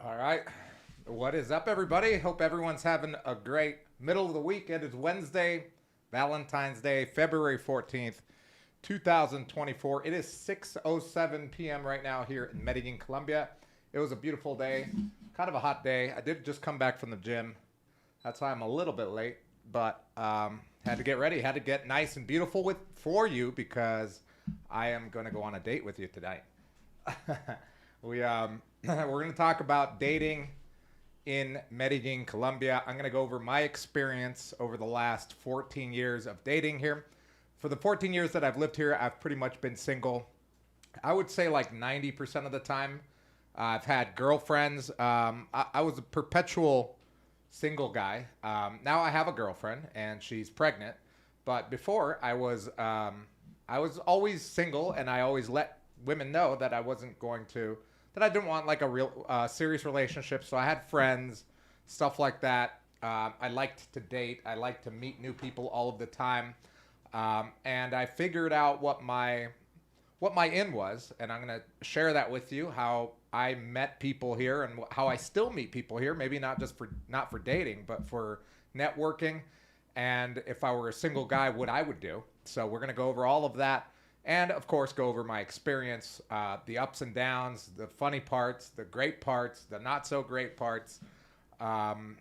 All right. What is up, everybody? Hope everyone's having a great middle of the week. It is Wednesday, Valentine's Day, February 14th, 2024. It is 6:07 p.m. right now here in Medellin, Colombia. It was a beautiful day, kind of a hot day. I did just come back from the gym. That's why I'm a little bit late, but had to get ready, had to get nice and beautiful for you because I am going to go on a date with you tonight. We're going to talk about dating in Medellin, Colombia. I'm going to go over my experience over the last 14 years of dating here. For the 14 years that I've lived here, I've pretty much been single. I would say like 90% of the time. I've had girlfriends. I was a perpetual single guy. Now I have a girlfriend and she's pregnant. But before I was always single, and I always let women know that I wasn't going to, that I didn't want like a real serious relationship. So I had friends, stuff like that. I liked to date. I liked to meet new people all of the time, and I figured out what my in was, and I'm gonna share that with you. How I met people here and how I still meet people here. Maybe not for dating, but for networking. And if I were a single guy, what I would do. So we're gonna go over all of that, and of course go over my experience, the ups and downs, the funny parts, the great parts, the not so great parts. Um,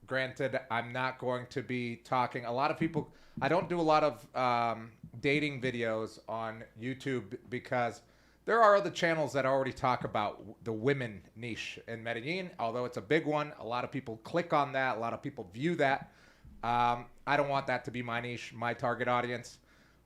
Granted, I'm not going to be talking. A lot of people, I don't do a lot of dating videos on YouTube because there are other channels that already talk about the women niche in Medellin. Although it's a big one, a lot of people click on that. A lot of people view that. I don't want that to be my niche, my target audience.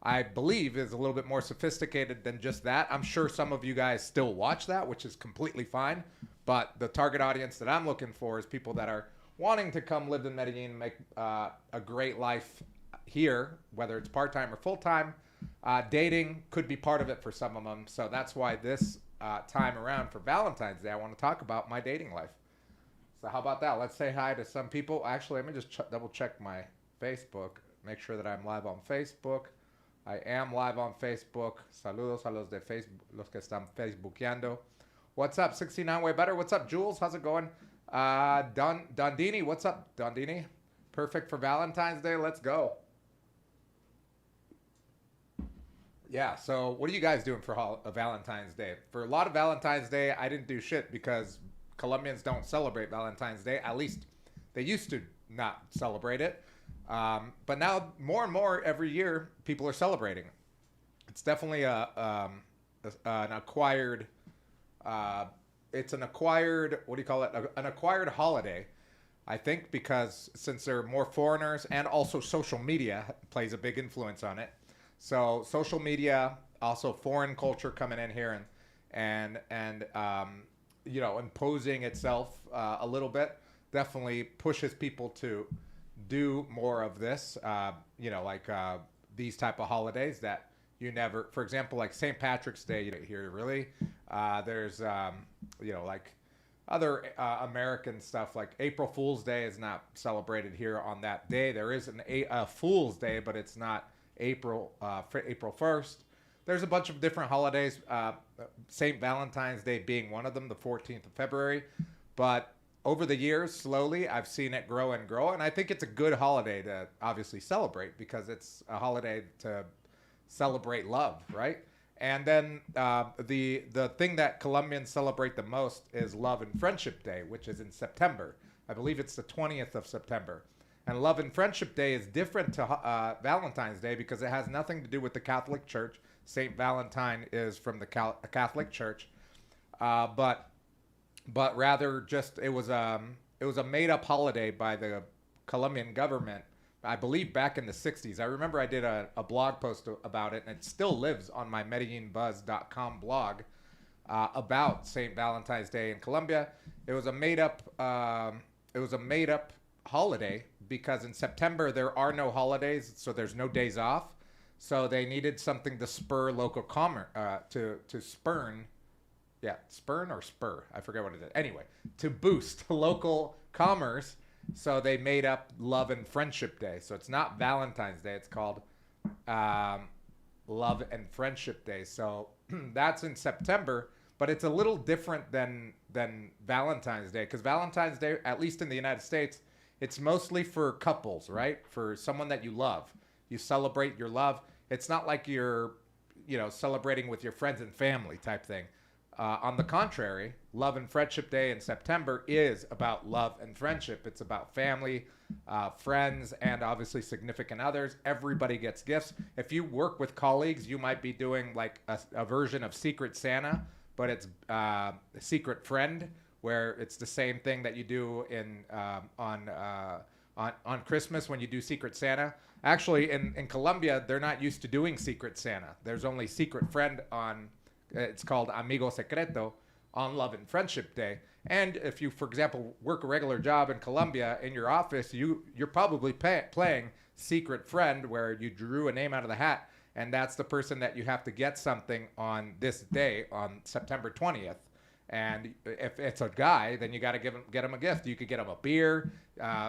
I believe is a little bit more sophisticated than just that. I'm sure some of you guys still watch that, which is completely fine. But the target audience that I'm looking for is people that are wanting to come live in Medellin and make a great life here, whether it's part-time or full-time. Dating could be part of it for some of them. So that's why this time around for Valentine's Day, I want to talk about my dating life. So how about that? Let's say hi to some people. Actually, let me just double check my Facebook. Make sure that I'm live on Facebook. I am live on Facebook. Saludos a los de Facebook, los que están Facebookeando. What's up, 69 Way Better? What's up, Jules? How's it going? Dondini, what's up, Dondini? Perfect for Valentine's Day. Let's go. Yeah, so what are you guys doing for Valentine's Day? For a lot of Valentine's Day, I didn't do shit because Colombians don't celebrate Valentine's Day. At least they used to not celebrate it. But now, more and more every year, people are celebrating. It's definitely an acquired, it's an acquired, what do you call it? An acquired holiday, I think, because since there are more foreigners and also social media plays a big influence on it. So social media, also foreign culture coming in here and imposing itself a little bit definitely pushes people to do more of this. These type of holidays that you never, for example, like St. Patrick's Day, you don't hear really. There's like other American stuff like April Fool's Day is not celebrated here on that day. There is a Fool's Day, but it's not April 1st. There's a bunch of different holidays, St. Valentine's Day being one of them, the 14th of February. But over the years, slowly, I've seen it grow and grow. And I think it's a good holiday to obviously celebrate because it's a holiday to celebrate love, right? And then the thing that Colombians celebrate the most is Love and Friendship Day, which is in September. I believe it's the 20th of September. And Love and Friendship Day is different to Valentine's Day because it has nothing to do with the Catholic Church. Saint Valentine is from the Catholic Church, but rather just it was a made up holiday by the Colombian government. I believe back in the 60s. I remember I did a blog post about it, and it still lives on my MedellinBuzz.com blog about Saint Valentine's Day in Colombia. It was a made up. It was a made up holiday because in September there are no holidays, so there's no days off. So they needed something to spur local commerce, to spurn, yeah, spurn or spur, I forget what it is. Anyway, to boost local commerce, so they made up Love and Friendship Day. So it's not Valentine's Day; it's called Love and Friendship Day. So that's in September, but it's a little different than Valentine's Day, because Valentine's Day, at least in the United States, it's mostly for couples, right? For someone that you love. You celebrate your love. It's not like you're, celebrating with your friends and family type thing. On the contrary, Love and Friendship Day in September is about love and friendship. It's about family, friends, and obviously significant others. Everybody gets gifts. If you work with colleagues, you might be doing like a version of Secret Santa, but it's Secret Friend, where it's the same thing that you do on Christmas when you do Secret Santa. Actually, in Colombia, they're not used to doing Secret Santa. There's only Secret Friend on. It's called Amigo Secreto on Love and Friendship Day. And if you, for example, work a regular job in Colombia in your office, you're probably playing Secret Friend, where you drew a name out of the hat, and that's the person that you have to get something on this day on September 20th. And if it's a guy, then you got to get him a gift. You could get him a beer,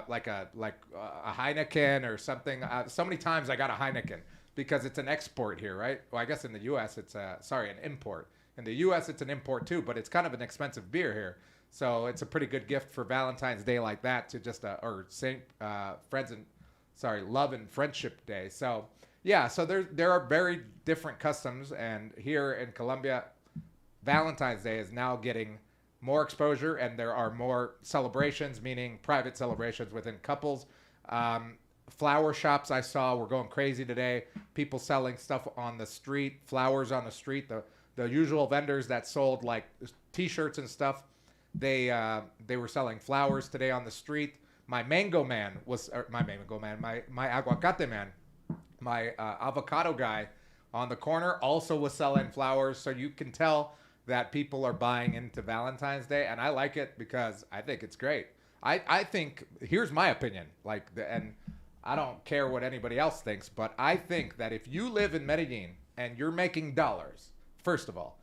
like a Heineken or something. So many times I got a Heineken, because it's an export here, right? Well, I guess in the U.S. it's an import. In the U.S. it's an import too, but it's kind of an expensive beer here. So it's a pretty good gift for Valentine's Day like that, to just Love and Friendship Day. So yeah, so there are very different customs, and here in Colombia, Valentine's Day is now getting more exposure, and there are more celebrations, meaning private celebrations within couples. Flower shops I saw were going crazy today. People selling stuff on the street, flowers on the street. The usual vendors that sold like T-shirts and stuff, they were selling flowers today on the street. My mango man, my aguacate man, my avocado guy on the corner also was selling flowers. So you can tell that people are buying into Valentine's Day, and I like it because I think it's great. I think, here's my opinion, and I don't care what anybody else thinks, but I think that if you live in Medellin and you're making dollars, first of all,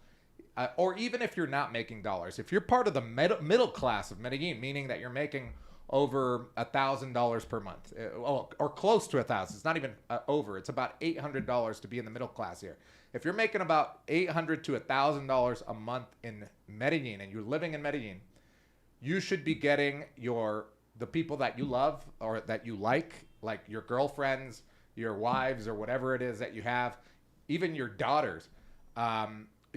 or even if you're not making dollars, if you're part of the middle class of Medellin, meaning that you're making over $1,000 per month, or close to 1,000, it's not even over, it's about $800 to be in the middle class here. If you're making about $800 to $1,000 a month in Medellin and you're living in Medellin, you should be getting the people that you love or that you like your girlfriends, your wives, or whatever it is that you have, even your daughters,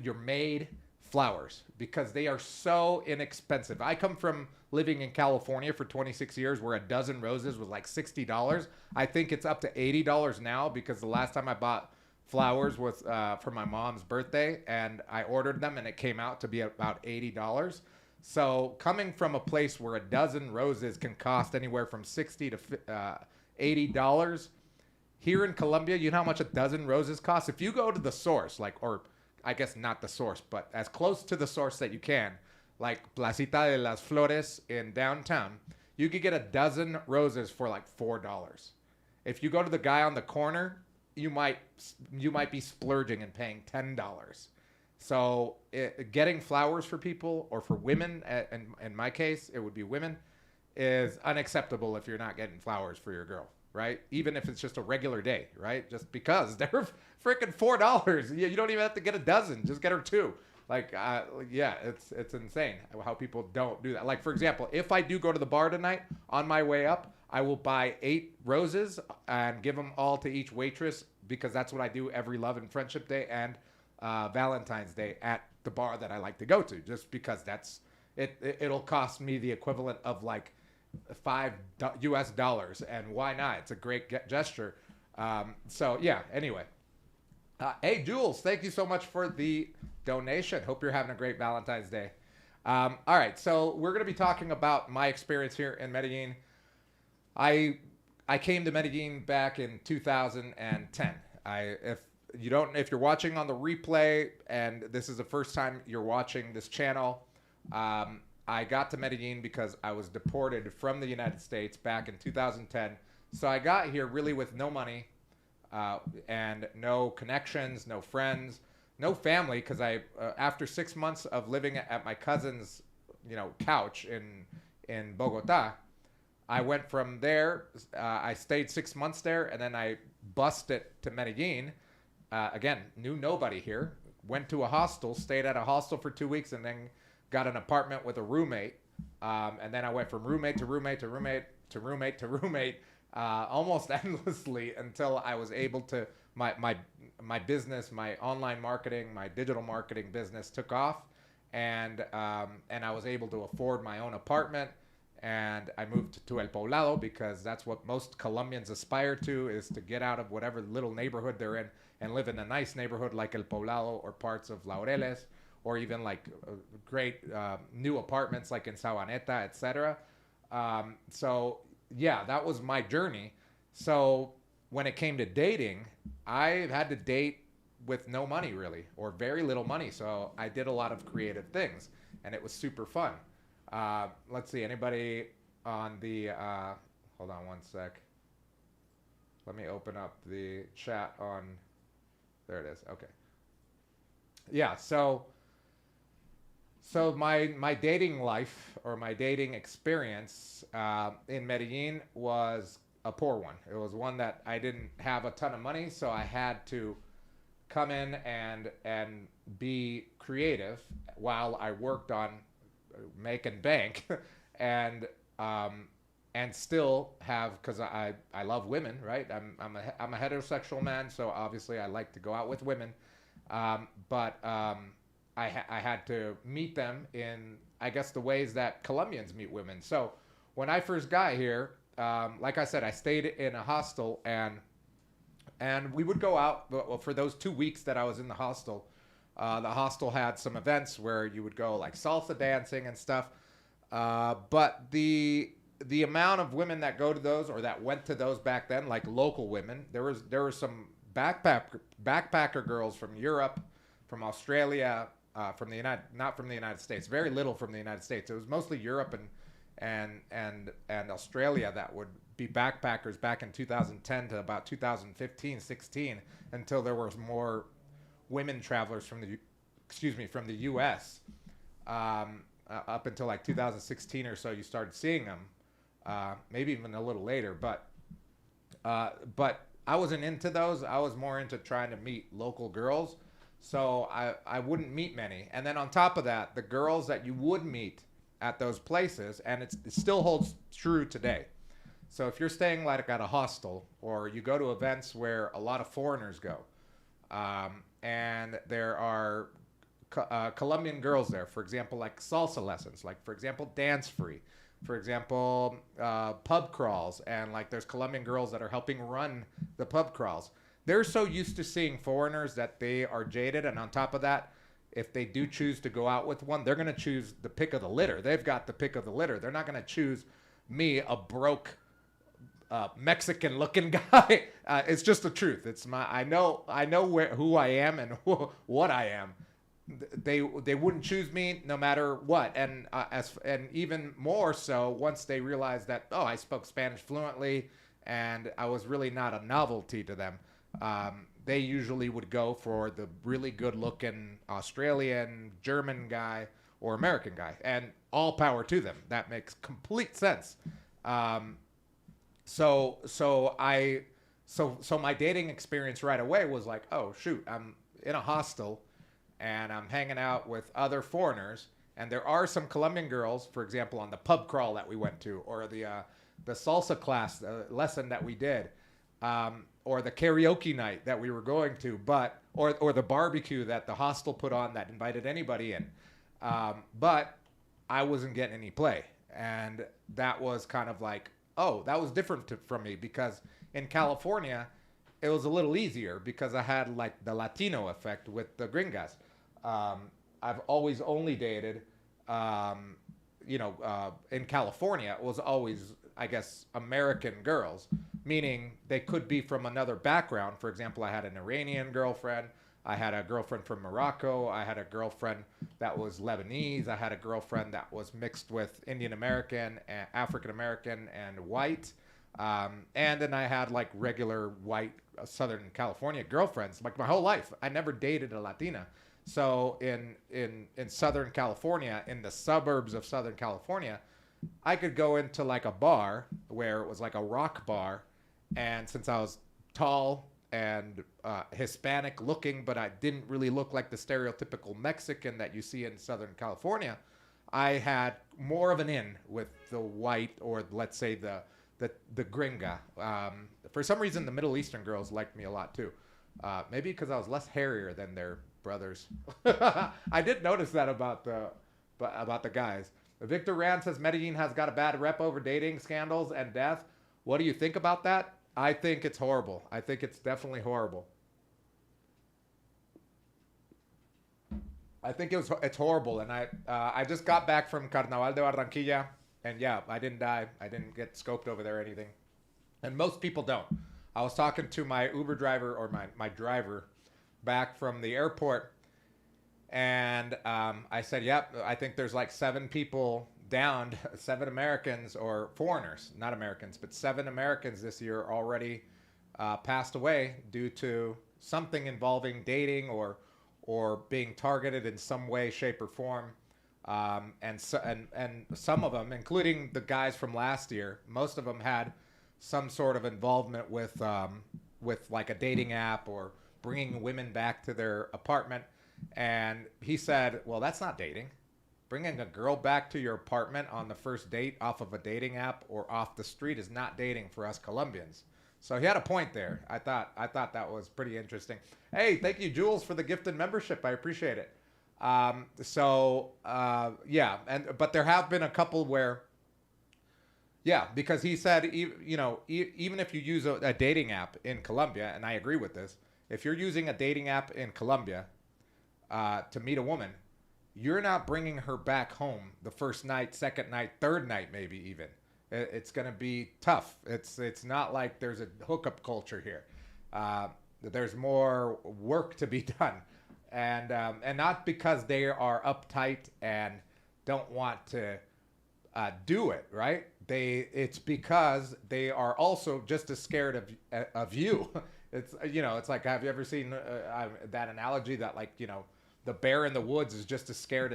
your maid, flowers, because they are so inexpensive. I come from living in California for 26 years, where a dozen roses was like $60. I think it's up to $80 now, because the last time I bought flowers was for my mom's birthday, and I ordered them and it came out to be about $80. So coming from a place where a dozen roses can cost anywhere from $60 to $80, here in Colombia, you know how much a dozen roses cost? If you go to the source, or I guess not the source, but as close to the source that you can, like Placita de las Flores in downtown, you could get a dozen roses for like $4. If you go to the guy on the corner, you might be splurging and paying $10. So getting flowers for people, or for women, in my case, it would be women, is unacceptable if you're not getting flowers for your girl, right? Even if it's just a regular day, right? Just because they're freaking $4. You don't even have to get a dozen. Just get her two. It's insane how people don't do that. Like, for example, if I do go to the bar tonight, on my way up, I will buy 8 roses and give them all to each waitress, because that's what I do every Love and Friendship Day and Valentine's Day at the bar that I like to go to, just because it'll cost me the equivalent of like $5 US, and why not? It's a great gesture. So yeah, anyway. Hey, Jules, thank you so much for the donation. Hope you're having a great Valentine's Day. All right, so we're going to be talking about my experience here in Medellin. I came to Medellin back in 2010. If you're watching on the replay and this is the first time you're watching this channel, I got to Medellin because I was deported from the United States back in 2010. So I got here really with no money, and no connections, no friends, no family, because after 6 months of living at my cousin's, couch in Bogota, I went from there. I stayed 6 months there, and then I bussed it to Medellin. Again, knew nobody here. Went to a hostel, stayed at a hostel for 2 weeks, and then got an apartment with a roommate, and then I went from roommate to roommate to roommate to roommate to roommate, almost endlessly until I was able to my business, my online marketing, my digital marketing business took off, and I was able to afford my own apartment, and I moved to El Poblado because that's what most Colombians aspire to, is to get out of whatever little neighborhood they're in and live in a nice neighborhood like El Poblado or parts of Laureles, or even like great new apartments like in Sabaneta, etc. So yeah, that was my journey. So when it came to dating, I had to date with no money really, or very little money. So I did a lot of creative things, and it was super fun. Let's see, anybody on the, hold on one sec. Let me open up the chat on, there it is, okay. Yeah, so my dating life, or my dating experience in Medellin, was a poor one. It was one that I didn't have a ton of money, so I had to come in and be creative while I worked on making bank, and still have, because I love women, right? I'm a heterosexual man, so obviously I like to go out with women, but I had to meet them in, I guess, the ways that Colombians meet women. So when I first got here, like I said, I stayed in a hostel, and we would go out. Well, for those 2 weeks that I was in the hostel had some events where you would go like salsa dancing and stuff. But the amount of women that go to those, or that went to those back then, like local women, there were some backpacker girls from Europe, from Australia, not from the United States, very little from the United States. It was mostly Europe and Australia that would be backpackers back in 2010 to about 2015, 16, until there was more women travelers from the U.S. Up until like 2016 or so, you started seeing them, maybe even a little later. But I wasn't into those. I was more into trying to meet local girls. So I wouldn't meet many. And then on top of that, the girls that you would meet at those places, and it still holds true today. So if you're staying like at a hostel, or you go to events where a lot of foreigners go, and there are Colombian girls there, for example, like salsa lessons, like for example, dance free, for example, pub crawls, and like there's Colombian girls that are helping run the pub crawls. They're so used to seeing foreigners that they are jaded, and on top of that, if they do choose to go out with one, they're going to choose the pick of the litter. They've got the pick of the litter. They're not going to choose me, a broke Mexican-looking guy. It's just the truth. It's I know who I am and what I am. They wouldn't choose me no matter what, and even more so once they realized that, oh, I spoke Spanish fluently and I was really not a novelty to them. They usually would go for the really good-looking Australian, German guy, or American guy, and all power to them. That makes complete sense. So my dating experience right away was like, oh shoot, I'm in a hostel, and I'm hanging out with other foreigners, and there are some Colombian girls, for example, on the pub crawl that we went to, or the salsa class lesson that we did. Or the karaoke night that we were going to, or the barbecue that the hostel put on that invited anybody in. But I wasn't getting any play. And that was kind of like, oh, that was different from me, because in California, it was a little easier because I had like the Latino effect with the gringas. I've always only dated, in California, it was always, I guess, American girls, meaning they could be from another background. For example, I had an Iranian girlfriend. I had a girlfriend from Morocco. I had a girlfriend that was Lebanese. I had a girlfriend that was mixed with Indian American, African American, and white. And then I had like regular white Southern California girlfriends. Like my whole life, I never dated a Latina. So in Southern California, in the suburbs of Southern California, I could go into like a bar where it was like a rock bar, and since I was tall and Hispanic looking, but I didn't really look like the stereotypical Mexican that you see in Southern California, I had more of an in with the white, or let's say the gringa. For some reason, the Middle Eastern girls liked me a lot too. Maybe because I was less hairier than their brothers. I did notice that about the guys. Victor Rand says Medellin has got a bad rep over dating scandals and death. What do you think about that? I think it's horrible. I think it's definitely horrible. I think it's horrible, and I just got back from Carnaval de Barranquilla, and yeah, I didn't die. I didn't get scoped over there or anything, and most people don't. I was talking to my Uber driver, or my driver back from the airport, and I said, yep, I think there's like 7 people downed, 7 Americans, or foreigners, not Americans, but 7 Americans this year already passed away due to something involving dating or being targeted in some way, shape, or form. And some of them, including the guys from last year, most of them had some sort of involvement with like a dating app or bringing women back to their apartment. And he said, well, that's not dating. Bringing a girl back to your apartment on the first date off of a dating app or off the street is not dating for us Colombians. So he had a point there. I thought that was pretty interesting. Hey, thank you, Jules, for the gifted membership. I appreciate it. Yeah, but there have been a couple where, yeah, because he said, even if you use a dating app in Colombia, and I agree with this, if you're using a dating app in Colombia to meet a woman, you're not bringing her back home the first night, second night, third night, maybe even. It's going to be tough. It's not like there's a hookup culture here. There's more work to be done, and not because they are uptight and don't want to do it, right? It's because they are also just as scared of you. It's like, have you ever seen that analogy that, like, the bear in the woods is just as scared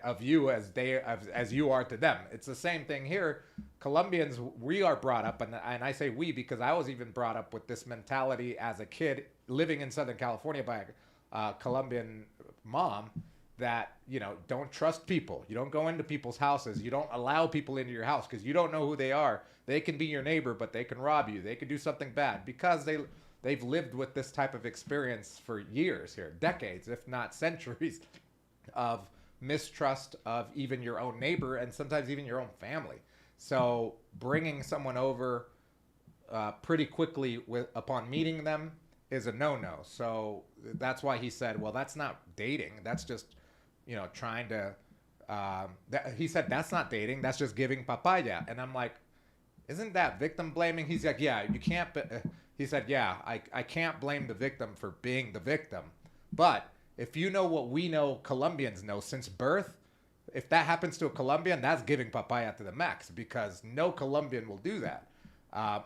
of you as you are to them. It's the same thing here. Colombians, we are brought up, and I say we because I was even brought up with this mentality as a kid living in Southern California by a Colombian mom, that don't trust people. You don't go into people's houses. You don't allow people into your house because you don't know who they are. They can be your neighbor, but they can rob you. They can do something bad because they've lived with this type of experience for years here, decades, if not centuries, of mistrust of even your own neighbor and sometimes even your own family. So bringing someone over pretty quickly upon meeting them is a no-no. So that's why he said, well, that's not dating. That's just, trying to, he said, that's not dating. That's just giving papaya. And I'm like, isn't that victim blaming? He's like, yeah, you can't, he said, yeah, I can't blame the victim for being the victim. But if you know what we know Colombians know since birth, if that happens to a Colombian, that's giving papaya to the max, because no Colombian will do that.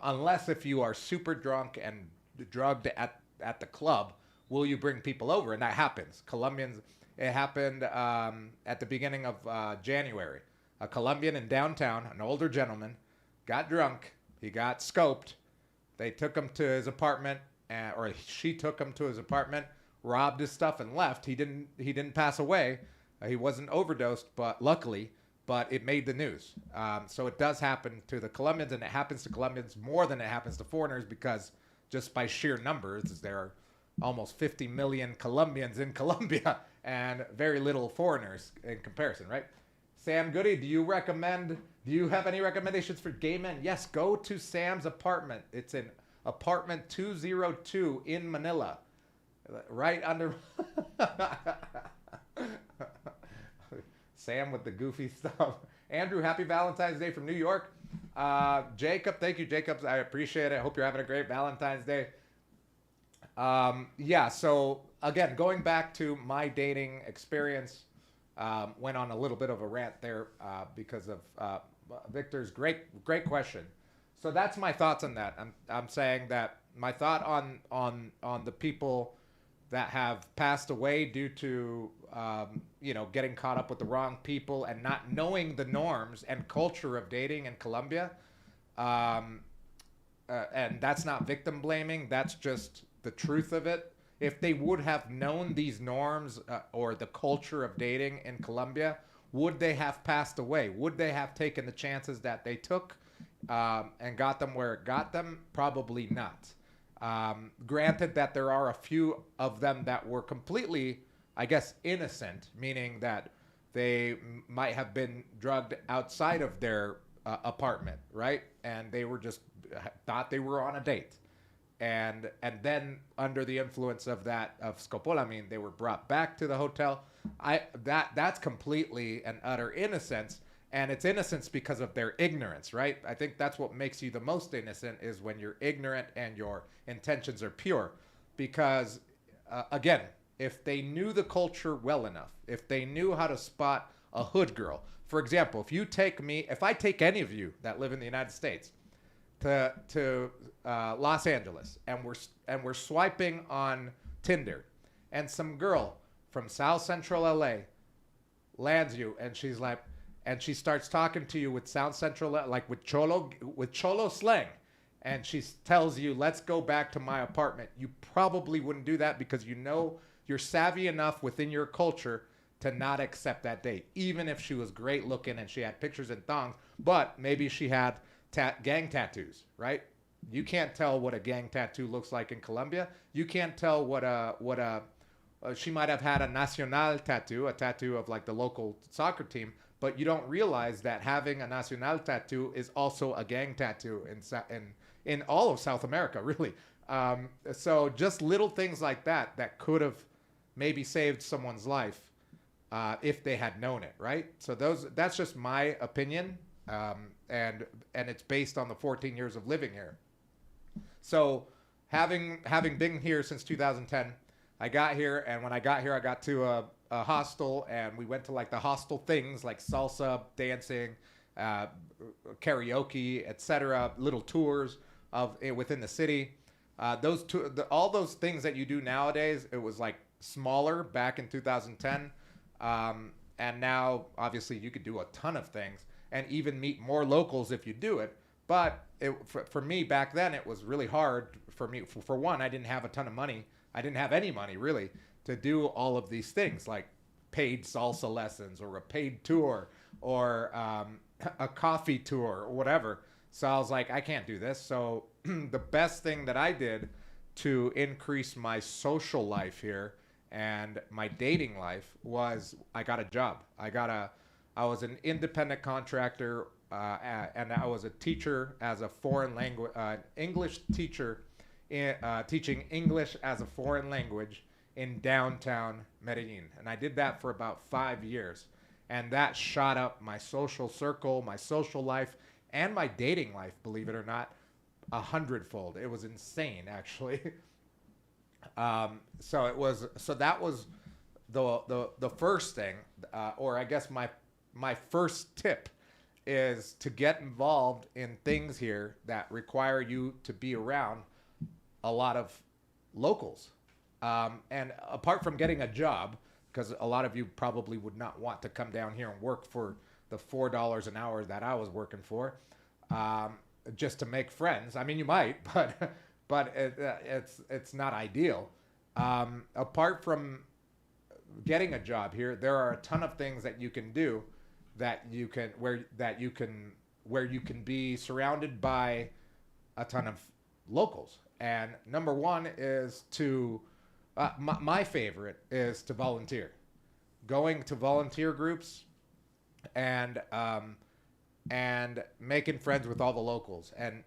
Unless if you are super drunk and drugged at the club, will you bring people over? And that happens. Colombians, it happened at the beginning of January. A Colombian in downtown, an older gentleman, got drunk. He got scoped. They took him to his apartment, or she took him to his apartment, robbed his stuff, and left. He didn't pass away. He wasn't overdosed, but luckily, but it made the news. So it does happen to the Colombians, and it happens to Colombians more than it happens to foreigners, because just by sheer numbers, there are almost 50 million Colombians in Colombia and very little foreigners in comparison, right? Sam Goody, do you have any recommendations for gay men? Yes, go to Sam's apartment. It's in apartment 202 in Manila. Right under Sam with the goofy stuff. Andrew, happy Valentine's Day from New York. Jacob, thank you, Jacob. I appreciate it. I hope you're having a great Valentine's Day. Yeah, so again, going back to my dating experience, went on a little bit of a rant there because of Victor's great question. So that's my thoughts on that. I'm saying that my thought on the people that have passed away due to getting caught up with the wrong people and not knowing the norms and culture of dating in Colombia, and that's not victim blaming. That's just the truth of it. If they would have known these norms or the culture of dating in Colombia, would they have passed away? Would they have taken the chances that they took and got them where it got them? Probably not. Granted that there are a few of them that were completely, I guess, innocent, meaning that they might have been drugged outside of their apartment, right? And they were just thought they were on a date, and then under the influence of that of scopolamine, they were brought back to the hotel. That's completely and utter innocence, and it's innocence because of their ignorance, right? I think that's what makes you the most innocent, is when you're ignorant and your intentions are pure. Because again, if they knew the culture well enough, if they knew how to spot a hood girl, for example, if I take any of you that live in the United States to Los Angeles, and we're swiping on Tinder, and some girl from South Central LA lands you, and she's like, and she starts talking to you with South Central, like with cholo slang, and she tells you, let's go back to my apartment. You probably wouldn't do that, because you know you're savvy enough within your culture to not accept that date, even if she was great looking and she had pictures and thongs, but maybe she had gang tattoos, right? You can't tell what a gang tattoo looks like in Colombia. You can't tell she might have had a nacional tattoo, a tattoo of like the local soccer team, but you don't realize that having a nacional tattoo is also a gang tattoo in all of South America, really. So just little things like that could have maybe saved someone's life if they had known it, right? So that's just my opinion, and it's based on the 14 years of living here. So having been here since 2010, I got here, and when I got here, I got to a hostel, and we went to like the hostel things like salsa, dancing, karaoke, etc., little tours of within the city. All those things that you do nowadays, it was like smaller back in 2010, and now obviously you could do a ton of things and even meet more locals if you do it. But for me back then, it was really hard for me. For one, I didn't have a ton of money. I didn't have any money really to do all of these things, like paid salsa lessons or a paid tour or a coffee tour or whatever. So I was like, I can't do this. So the best thing that I did to increase my social life here and my dating life was I got a job. I was an independent contractor, and I was a teacher as a foreign language, English teacher, teaching English as a foreign language in downtown Medellin. And I did that for about 5 years. And that shot up my social circle, my social life, and my dating life, believe it or not, 100-fold. It was insane, actually. So that was the first thing, or I guess my first tip is to get involved in things here that require you to be around a lot of locals. And apart from getting a job, because a lot of you probably would not want to come down here and work for the $4 an hour that I was working for, just to make friends. I mean, you might, but it's not ideal. Apart from getting a job here, there are a ton of things that you can do where you can be surrounded by a ton of locals. And number one is to my favorite is to volunteer, going to volunteer groups and making friends with all the locals and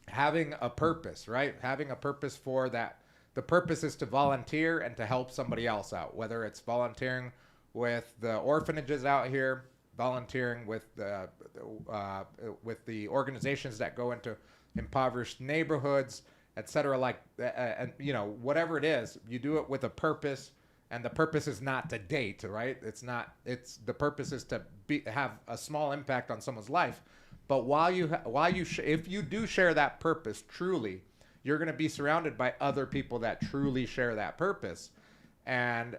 having a purpose, right? Having a purpose for that. The purpose is to volunteer and to help somebody else out, whether it's volunteering with the orphanages out here, volunteering with the organizations that go into impoverished neighborhoods, etc. Like, and whatever it is, you do it with a purpose, and the purpose is not to date, right? It's the purpose is to have a small impact on someone's life. But if you do share that purpose truly, you're going to be surrounded by other people that truly share that purpose, and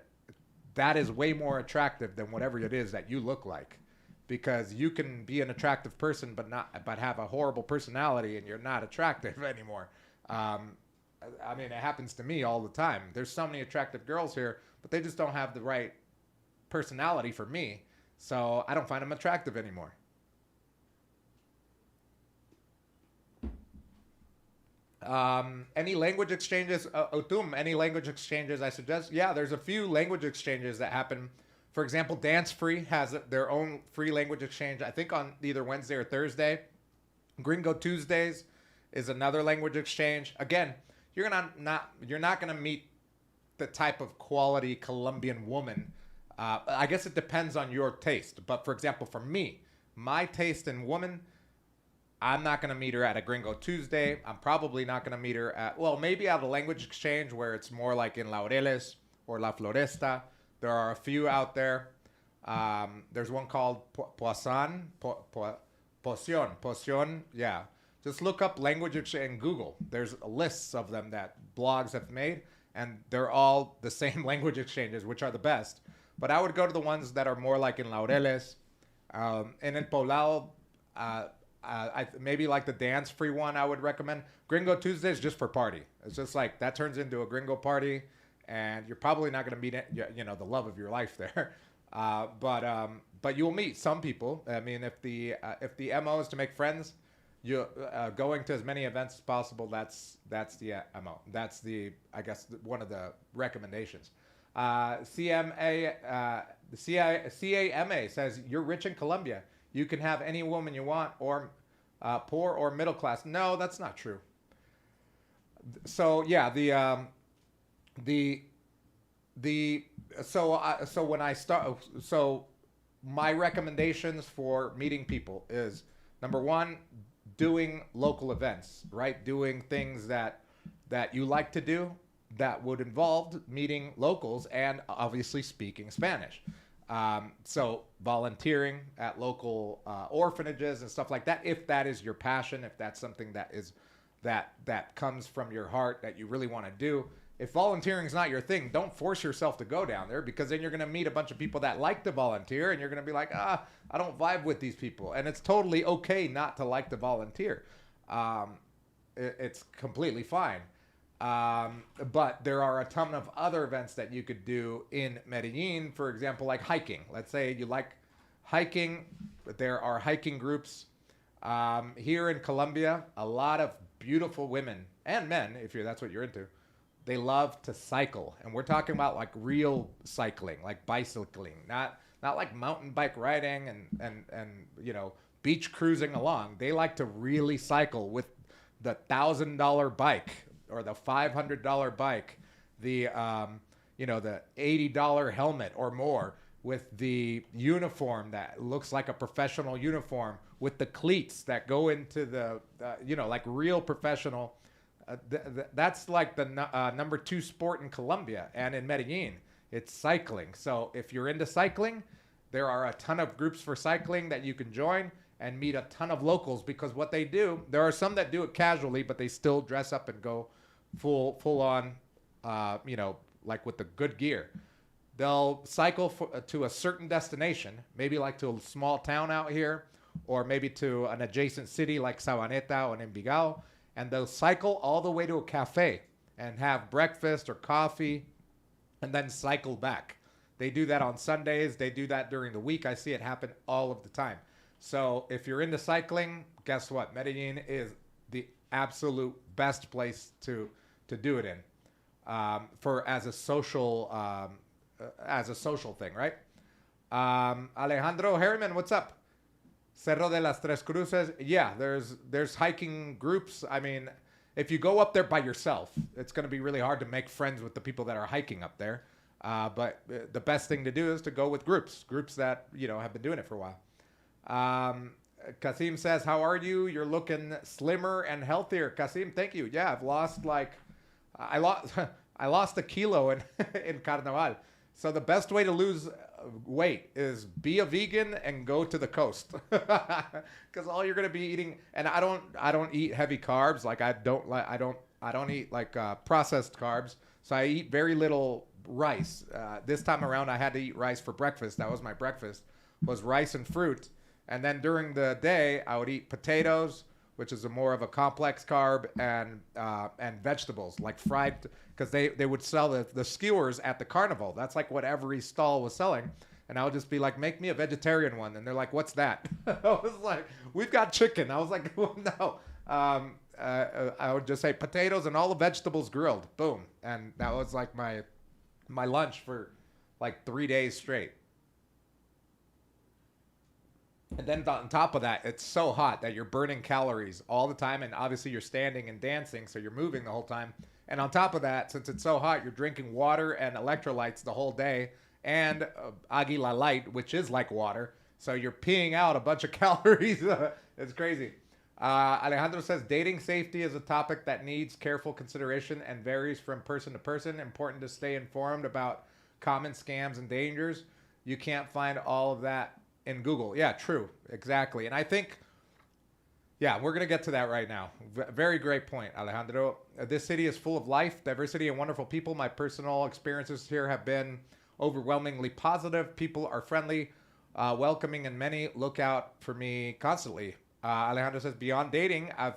that is way more attractive than whatever it is that you look like, because you can be an attractive person but have a horrible personality and you're not attractive anymore. I mean, it happens to me all the time. There's so many attractive girls here, but they just don't have the right personality for me. So I don't find them attractive anymore. Any language exchanges, Otum, any language exchanges I suggest? Yeah, there's a few language exchanges that happen. For example, Dance Free has their own free language exchange, I think on either Wednesday or Thursday. Gringo Tuesdays is another language exchange. Again, you're not gonna meet the type of quality Colombian woman. I guess it depends on your taste. But for example, for me, my taste in woman, I'm not going to meet her at a Gringo Tuesday. I'm probably not going to meet her at, well, maybe at a language exchange where it's more like in Laureles or La Floresta. There are a few out there. There's one called Poisson, Poción, yeah. Just look up language exchange in Google. There's lists of them that blogs have made, and they're all the same language exchanges, which are the best. But I would go to the ones that are more like in Laureles. In El Poblado, maybe like the dance free one I would recommend. Gringo Tuesdays just for party. It's just like that turns into a gringo party, and you're probably not going to meet the love of your life there. But you'll meet some people. I mean, if the MO is to make friends, you going to as many events as possible. That's the MO. That's I guess one of the recommendations. CAMA says you're rich in Colombia. You can have any woman you want, or poor or middle class. No, that's not true. So yeah, so when I start, so my recommendations for meeting people is number one, doing local events, right? Doing things that you like to do that would involve meeting locals and obviously speaking Spanish. So volunteering at local orphanages and stuff like that, if that is your passion, if that's something that comes from your heart that you really want to do. If volunteering is not your thing, don't force yourself to go down there, because then you're going to meet a bunch of people that like to volunteer, and you're going to be like, I don't vibe with these people. And it's totally okay not to like to volunteer. It's completely fine. But there are a ton of other events that you could do in Medellin, for example, like hiking. Let's say you like hiking. There are hiking groups. Here in Colombia, a lot of beautiful women and men, if that's what you're into, they love to cycle. And we're talking about like real cycling, like bicycling, not like mountain bike riding and beach cruising along. They like to really cycle with the $1,000 bike or the $500 bike, the the $80 helmet or more, with the uniform that looks like a professional uniform, with the cleats that go into the like real professional. That's like the number 2 sport in Colombia and in Medellin. It's cycling. So if you're into cycling, there are a ton of groups for cycling that you can join and meet a ton of locals, because what they do, there are some that do it casually, but they still dress up and go full on, like with the good gear. They'll cycle to a certain destination, maybe like to a small town out here, or maybe to an adjacent city like Sabaneta or Envigado, and they'll cycle all the way to a cafe and have breakfast or coffee and then cycle back. They do that on Sundays. They do that during the week. I see it happen all of the time. So if you're into cycling, guess what? Medellin is the absolute best place to do it in, as a social thing, right? Alejandro Harriman, what's up? Cerro de las Tres Cruces. Yeah, there's hiking groups. I mean, if you go up there by yourself, it's going to be really hard to make friends with the people that are hiking up there. But the best thing to do is to go with groups that have been doing it for a while. Kasim says, "How are you? You're looking slimmer and healthier." Kasim, thank you. Yeah, I've lost I lost a kilo in Carnaval. So the best way to lose weight is be a vegan and go to the coast, because all you're gonna be eating. And I don't eat heavy carbs. Like I don't eat like processed carbs. So I eat very little rice. This time around, I had to eat rice for breakfast. That was my breakfast, was rice and fruit. And then during the day, I would eat potatoes, which is more of a complex carb, and vegetables like fried, because they would sell the skewers at the carnival. That's like what every stall was selling. And I would just be like, make me a vegetarian one. And they're like, what's that? I was like, we've got chicken. I was like, well, no. I would just say potatoes and all the vegetables grilled. Boom. And that was like my lunch for like 3 days straight. And then on top of that, it's so hot that you're burning calories all the time. And obviously, you're standing and dancing, so you're moving the whole time. And on top of that, since it's so hot, you're drinking water and electrolytes the whole day and Aguila Light, which is like water. So you're peeing out a bunch of calories. It's crazy. Alejandro says dating safety is a topic that needs careful consideration and varies from person to person. Important to stay informed about common scams and dangers. You can't find all of that in Google. Yeah, true. Exactly. And I think, yeah, we're going to get to that right now. Very great point, Alejandro. This city is full of life, diversity, and wonderful people. My personal experiences here have been overwhelmingly positive. People are friendly, welcoming, and many look out for me constantly. Alejandro says, beyond dating, I've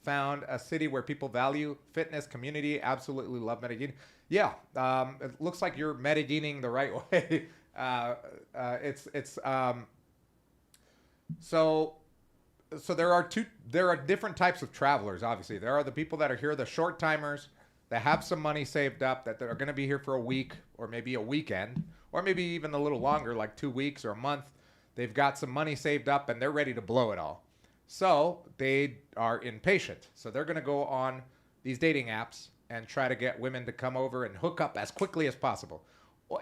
found a city where people value fitness, community. Absolutely love Medellin. Yeah, it looks like you're Medellining the right way. So there are different types of travelers. Obviously, there are the people that are here, the short timers that have some money saved up, that are going to be here for a week or maybe a weekend or maybe even a little longer, like 2 weeks or a month. They've got some money saved up and they're ready to blow it all. So they are impatient. So they're going to go on these dating apps and try to get women to come over and hook up as quickly as possible,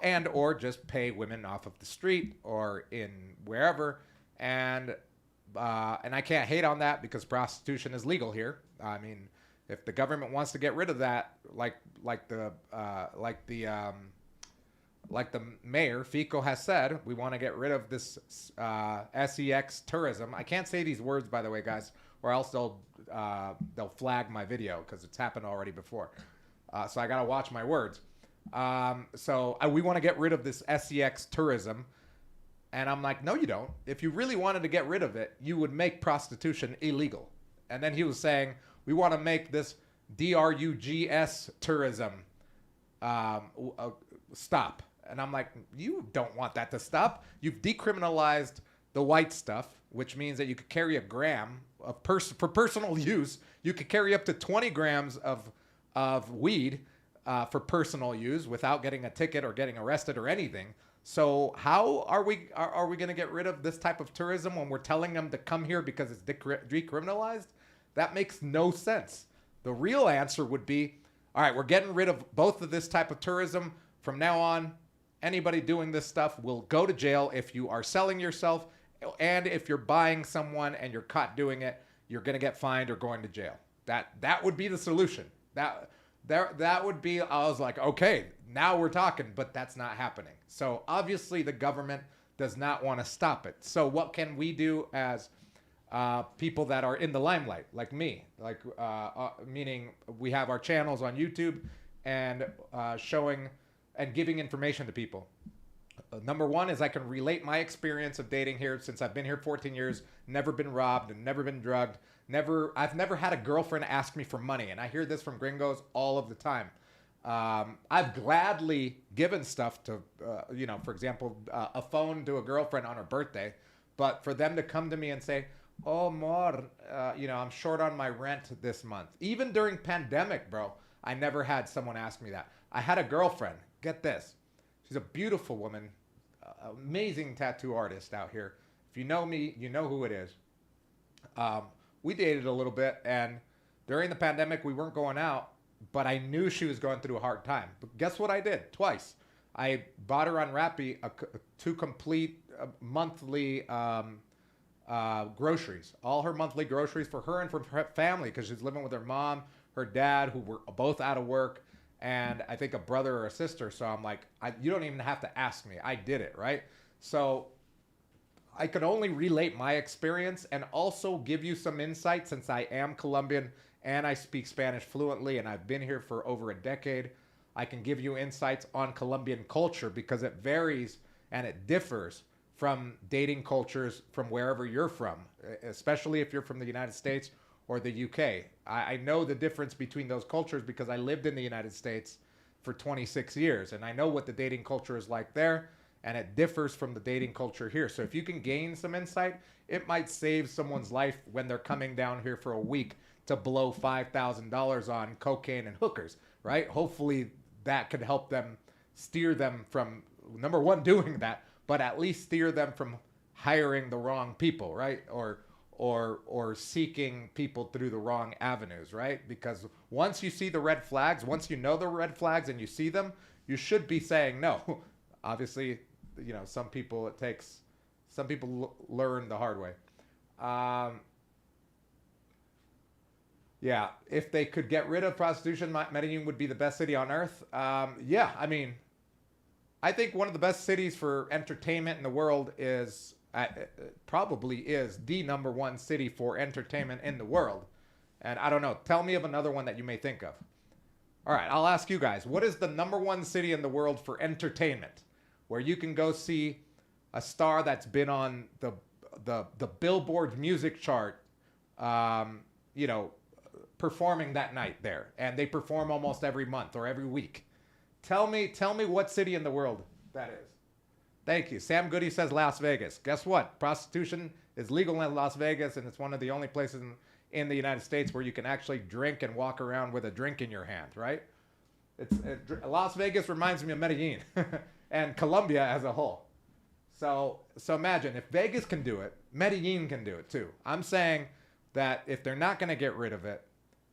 and or just pay women off of the street or in wherever. And I can't hate on that because prostitution is legal here. I mean, if the government wants to get rid of that, like the mayor Fico has said, we want to get rid of this sex tourism. I can't say these words, by the way, guys, or else they'll flag my video because it's happened already before. So I gotta watch my words. So we want to get rid of this sex tourism. And I'm like, no, you don't. If you really wanted to get rid of it, you would make prostitution illegal. And then he was saying, we want to make this drugs tourism stop. And I'm like, you don't want that to stop. You've decriminalized the white stuff, which means that you could carry a gram of for personal use. You could carry up to 20 grams of weed for personal use without getting a ticket or getting arrested or anything. So how are we going to get rid of this type of tourism when we're telling them to come here because it's decriminalized? That makes no sense. The real answer would be, all right, we're getting rid of both of this type of tourism. From now on, anybody doing this stuff will go to jail if you are selling yourself, and if you're buying someone and you're caught doing it, you're going to get fined or going to jail. That would be the solution. That would be, I was like, okay, now we're talking, but that's not happening. So obviously the government does not want to stop it. So what can we do as people that are in the limelight, like me, meaning we have our channels on YouTube and showing and giving information to people. Number one is I can relate my experience of dating here since I've been here 14 years, never been robbed and never been drugged. I've never had a girlfriend ask me for money. And I hear this from gringos all of the time. I've gladly given stuff to, for example, a phone to a girlfriend on her birthday. But for them to come to me and say, oh, amor, I'm short on my rent this month. Even during pandemic, bro, I never had someone ask me that. I had a girlfriend. Get this. She's a beautiful woman, amazing tattoo artist out here. If you know me, you know who it is. We dated a little bit, and during the pandemic, we weren't going out, but I knew she was going through a hard time. But guess what I did? Twice. I bought her on Rappi 2 complete monthly groceries. All her monthly groceries for her and for her family, because she's living with her mom, her dad, who were both out of work, and I think a brother or a sister. So I'm like, you don't even have to ask me. I did it, right? So I could only relate my experience and also give you some insight since I am Colombian and I speak Spanish fluently and I've been here for over a decade. I can give you insights on Colombian culture because it varies and it differs from dating cultures from wherever you're from, especially if you're from the United States or the UK. I know the difference between those cultures because I lived in the United States for 26 years and I know what the dating culture is like there. and it differs from the dating culture here. So if you can gain some insight, it might save someone's life when they're coming down here for a week to blow $5,000 on cocaine and hookers, right? Hopefully that could help them steer them from, number one, doing that, but at least steer them from hiring the wrong people, right? Or seeking people through the wrong avenues, right? Because once you see the red flags, once you know the red flags and you see them, you should be saying no. Obviously, you know, some people learn the hard way. Yeah, if they could get rid of prostitution, Medellin would be the best city on earth. Yeah, I mean, I think one of the best cities for entertainment in the world is probably is the number one city for entertainment in the world. And I don't know, tell me of another one that you may think of. All right, I'll ask you guys, what is the number one city in the world for entertainment where you can go see a star that's been on the Billboard music chart, you know, performing that night there, and they perform almost every month or every week? Tell me what city in the world that is. Thank you. Sam Goody says Las Vegas. Guess what? Prostitution is legal in Las Vegas, and it's one of the only places in the United States where you can actually drink and walk around with a drink in your hand, right? Las Vegas reminds me of Medellin and Colombia as a whole. So imagine if Vegas can do it, Medellin can do it too. I'm saying that if they're not going to get rid of it,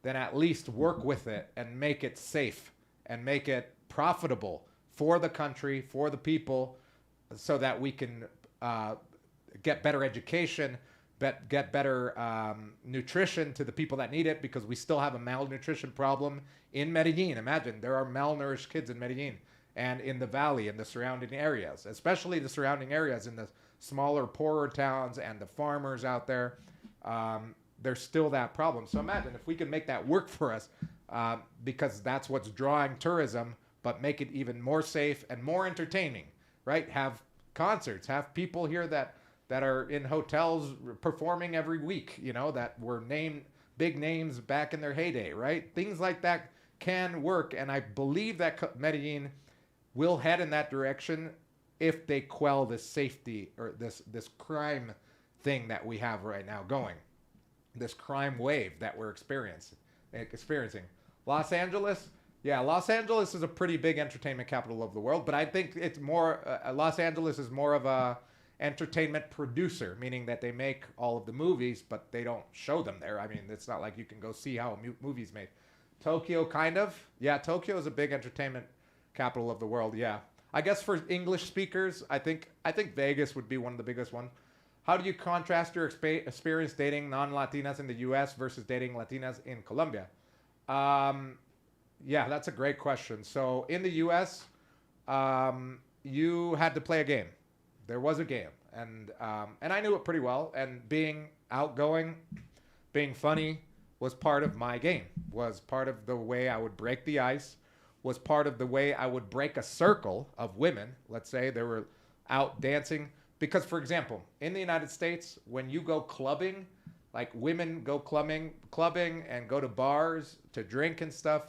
then at least work with it and make it safe and make it profitable for the country, for the people, so that we can get better education, get better nutrition to the people that need it, because we still have a malnutrition problem in Medellin. Imagine, there are malnourished kids in Medellin and in the valley and the surrounding areas, especially the surrounding areas in the smaller, poorer towns and the farmers out there. There's still that problem. So imagine if we can make that work for us, because that's what's drawing tourism, but make it even more safe and more entertaining, right? Have concerts, have people here that are in hotels performing every week, you know, that were big names back in their heyday, right? Things like that can work, and I believe that Medellin will head in that direction if they quell this safety or this crime thing that we have right now going, this crime wave that we're experiencing. Los Angeles, yeah, Los Angeles is a pretty big entertainment capital of the world, but I think it's more, Los Angeles is more of a entertainment producer, meaning that they make all of the movies, but they don't show them there. I mean, it's not like you can go see how a movie's made. Tokyo, kind of. Yeah, Tokyo is a big entertainment capital of the world, yeah. I guess for English speakers, I think Vegas would be one of the biggest ones. How do you contrast your experience dating non-Latinas in the U.S. versus dating Latinas in Colombia? Yeah, that's a great question. So in the U.S., you had to play a game. There was a game, and I knew it pretty well. And being outgoing, being funny was part of my game, was part of the way I would break the ice, was part of the way I would break a circle of women. Let's say they were out dancing. Because, for example, in the United States, when you go clubbing, like women go clubbing and go to bars to drink and stuff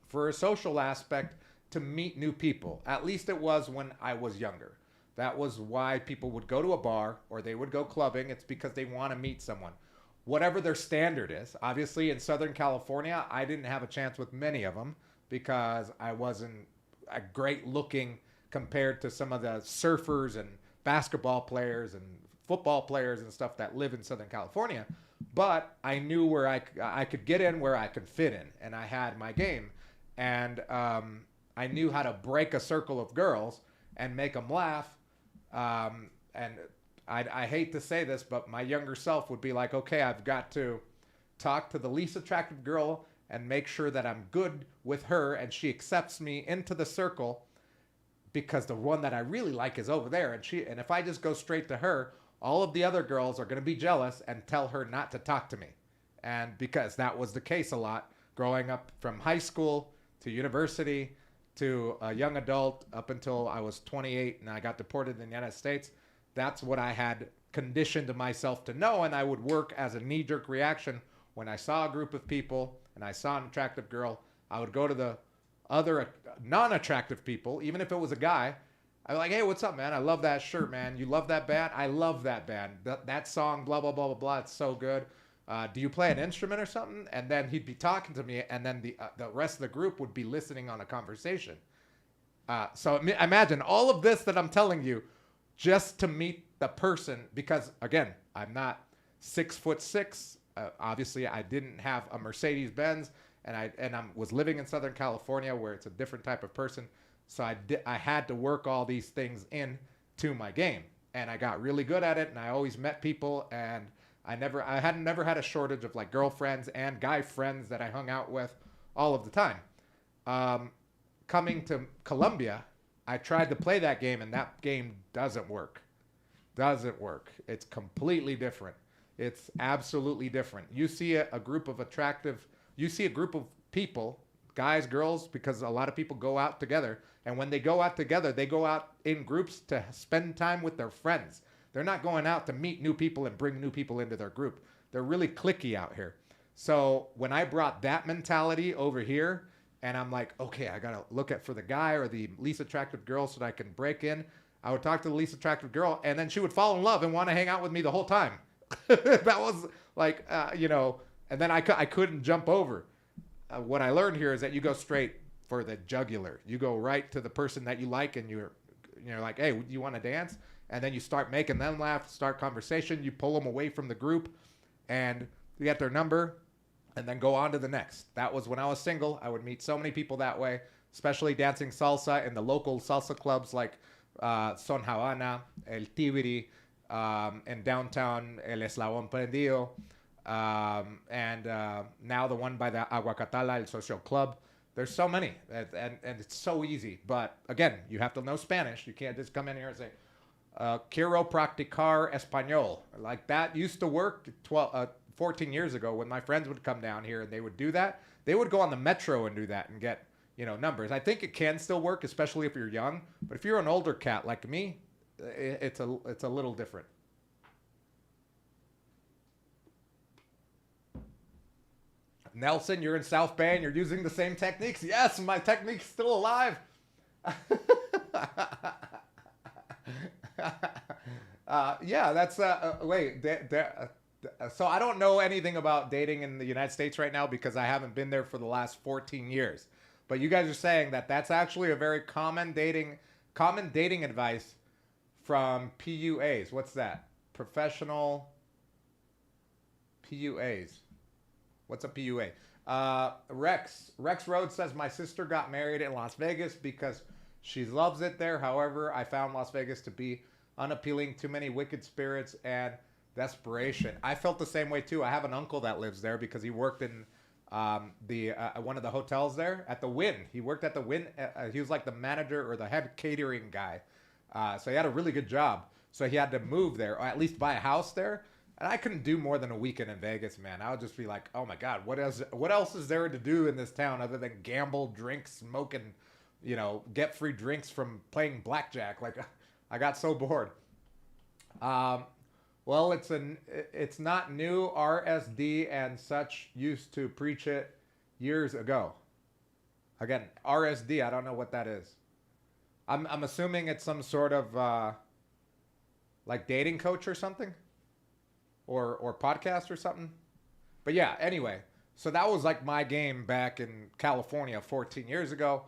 for a social aspect, to meet new people. At least it was when I was younger. That was why people would go to a bar or they would go clubbing. It's because they want to meet someone. Whatever their standard is. Obviously, in Southern California, I didn't have a chance with many of them because I wasn't a great looking compared to some of the surfers and basketball players and football players and stuff that live in Southern California. But I knew where I could get in, where I could fit in, and I had my game. And I knew how to break a circle of girls and make them laugh. And I hate to say this, but my younger self would be like, okay, I've got to talk to the least attractive girl and make sure that I'm good with her and she accepts me into the circle, because the one that I really like is over there. And if I just go straight to her, all of the other girls are going to be jealous and tell her not to talk to me. And because that was the case a lot growing up from high school to university to a young adult up until I was 28 and I got deported in the United States. That's what I had conditioned myself to know, and I would work as a knee-jerk reaction. When I saw a group of people and I saw an attractive girl, I would go to the other non-attractive people, even if it was a guy, I'm like, hey, what's up, man? I love that shirt, man. You love that band? I love that band. That song, blah, blah, blah, blah, blah. It's so good. Do you play an instrument or something? And then he'd be talking to me, and then the rest of the group would be listening on a conversation. So imagine all of this that I'm telling you just to meet the person, because again, I'm not 6'6". Obviously, I didn't have a Mercedes Benz, and I was living in Southern California where it's a different type of person. So I had to work all these things in to my game, and I got really good at it. And I always met people, and I had never had a shortage of like girlfriends and guy friends that I hung out with all of the time. Coming to Colombia, I tried to play that game, and that game doesn't work. Doesn't work. It's completely different. It's absolutely different. You see a group of people, guys, girls, because a lot of people go out together. And when they go out together, they go out in groups to spend time with their friends. They're not going out to meet new people and bring new people into their group. They're really cliquey out here. So when I brought that mentality over here, and I'm like, okay, I got to look at for the guy or the least attractive girl so that I can break in. I would talk to the least attractive girl, and then she would fall in love and want to hang out with me the whole time. That was like, and then I couldn't jump over. What I learned here is that you go straight for the jugular. You go right to the person that you like, and you're like, hey, you want to dance? And then you start making them laugh, start conversation. You pull them away from the group, and you get their number, and then go on to the next. That was when I was single. I would meet so many people that way, especially dancing salsa in the local salsa clubs like Son Havana, El Tibiri, in downtown El Eslabón Prendido, and now the one by the Aguacatala, El Social Club. There's so many, and it's so easy. But again, you have to know Spanish. You can't just come in here and say, quiero practicar español. Like that used to work 14 years ago when my friends would come down here and they would do that. They would go on the metro and do that and get, numbers. I think it can still work, especially if you're young. But if you're an older cat like me, it's a little different. Nelson, you're in South Bay and you're using the same techniques. Yes, my technique's still alive. Yeah, that's wait. So I don't know anything about dating in the United States right now because I haven't been there for the last 14 years. But you guys are saying that that's actually a very common dating advice from PUAs. What's that? Professional PUAs. What's a PUA? Rex Rhodes says, my sister got married in Las Vegas because she loves it there. However, I found Las Vegas to be unappealing, too many wicked spirits and desperation. I felt the same way too. I have an uncle that lives there because he worked in one of the hotels there at the Wynn. He worked at the Wynn. He was like the manager or the head catering guy. So he had a really good job. So he had to move there, or at least buy a house there. And I couldn't do more than a weekend in Vegas, man. I would just be like, oh my God, what else is there to do in this town other than gamble, drink, smoke, and, get free drinks from playing blackjack? Like, I got so bored. Well, it's not new. RSD and such used to preach it years ago. Again, RSD, I don't know what that is. I'm assuming it's some sort of like dating coach or something. Or podcast or something. But yeah, anyway. So that was like my game back in California 14 years ago.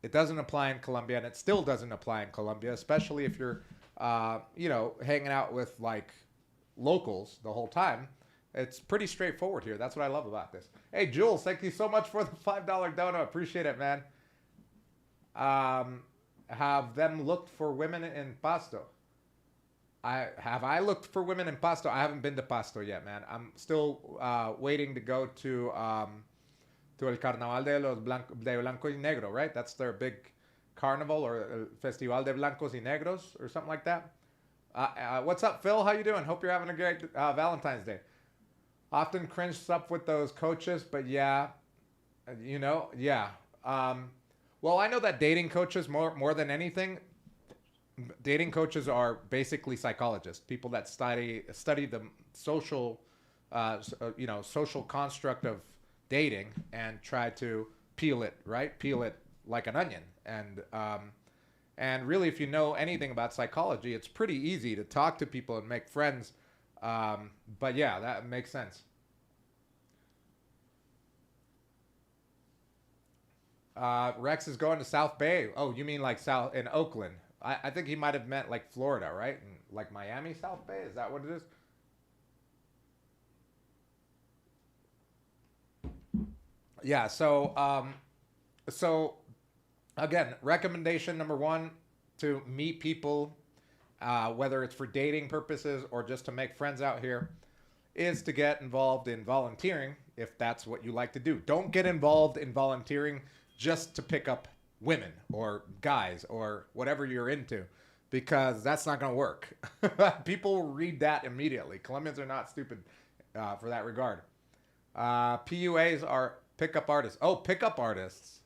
It doesn't apply in Colombia, and it still doesn't apply in Colombia, especially if you're, hanging out with like locals the whole time. It's pretty straightforward here. That's what I love about this. Hey, Jules, thank you so much for the $5 donut. Appreciate it, man. Have them looked for women in Pasto? I looked for women in Pasto? I haven't been to Pasto yet, man. I'm still waiting to go to El Carnaval de Blanco y Negro, right? That's their big carnival, or Festival de Blancos y Negros, or something like that. What's up, Phil? How you doing? Hope you're having a great Valentine's Day. Often cringed up with those coaches, but yeah, yeah. Well, I know that dating coaches more than anything. Dating coaches are basically psychologists, people that study the social, social construct of dating and try to peel it like an onion. And And really, if you know anything about psychology, it's pretty easy to talk to people and make friends. But yeah, that makes sense. Rex is going to South Bay. Oh, you mean like South in Oakland? I think he might have meant like Florida, right? And like Miami, South Bay. Is that what it is? Yeah. So again, recommendation number one to meet people, whether it's for dating purposes or just to make friends out here, is to get involved in volunteering if that's what you like to do. Don't get involved in volunteering just to pick up women or guys or whatever you're into because that's not going to work. People will read that immediately. Colombians are not stupid for that regard. PUAs are pickup artists. Oh, pickup artists.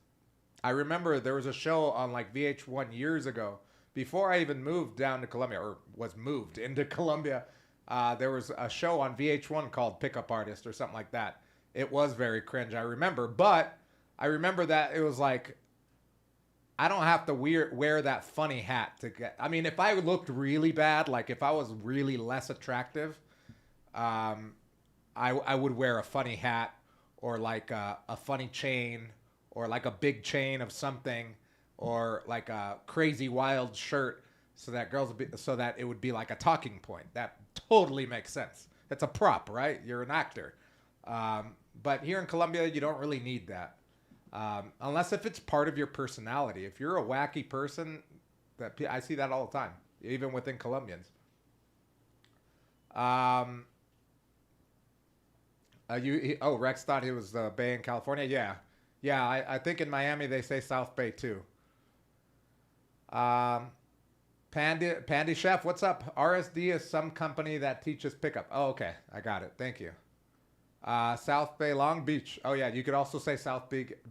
I remember there was a show on like VH1 years ago before I even moved down to Colombia or was moved into Colombia. There was a show on VH1 called Pickup Artist or something like that. It was very cringe, I remember. But I remember that it was like, I don't have to wear that funny hat to get. I mean, if I looked really bad, like if I was really less attractive, um, I would wear a funny hat or like a funny chain or like a big chain of something or like a crazy wild shirt so that so that it would be like a talking point. That totally makes sense. It's a prop, right? You're an actor. But here in Colombia, you don't really need that. Unless if it's part of your personality. If you're a wacky person, I see that all the time, even within Colombians. Um, Rex thought he was Bay in California. Yeah, yeah. I think in Miami they say South Bay too. Um, Pandy Chef, what's up? RSD is some company that teaches pickup. Oh, okay, I got it. Thank you. South Bay, Long Beach. Oh yeah, you could also say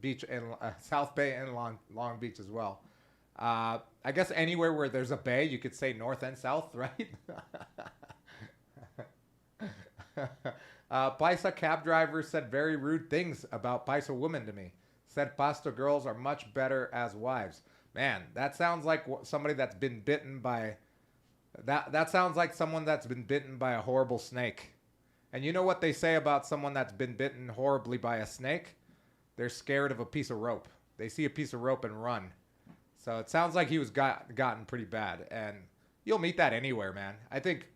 Beach and South Bay and Long Beach as well. I guess anywhere where there's a bay, you could say north and south, right? Paisa cab driver said very rude things about Paisa women to me. Said Pasto girls are much better as wives. Man, that sounds like somebody that's been bitten by that sounds like someone that's been bitten by a horrible snake. And you know what they say about someone that's been bitten horribly by a snake? They're scared of a piece of rope. They see a piece of rope and run. So it sounds like he was gotten pretty bad. And you'll meet that anywhere, man. I think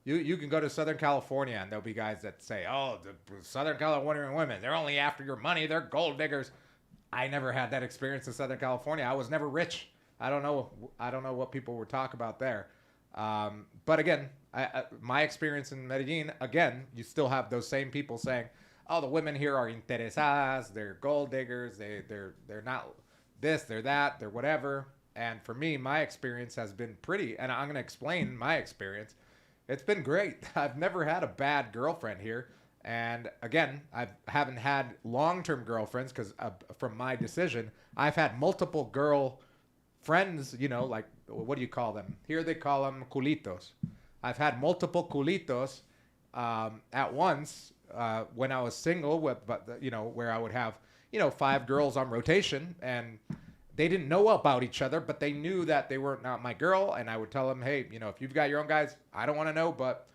you can go to Southern California and there'll be guys that say, oh, the Southern California women, they're only after your money. They're gold diggers. I never had that experience in Southern California. I was never rich. I don't know. I don't know what people were talking about there. But again, my experience in Medellin, again, you still have those same people saying, "Oh, the women here are interesadas. They're gold diggers. They're not this. They're that. They're whatever." And for me, my experience has been pretty. And I'm gonna explain my experience. It's been great. I've never had a bad girlfriend here. And again, I haven't had long-term girlfriends because from my decision, I've had multiple girl friends, like what do you call them? Here they call them culitos. I've had multiple culitos at once when I was single, where I would have, five girls on rotation, and they didn't know about each other, but they knew that they were not my girl, and I would tell them, hey, if you've got your own guys, I don't want to know, but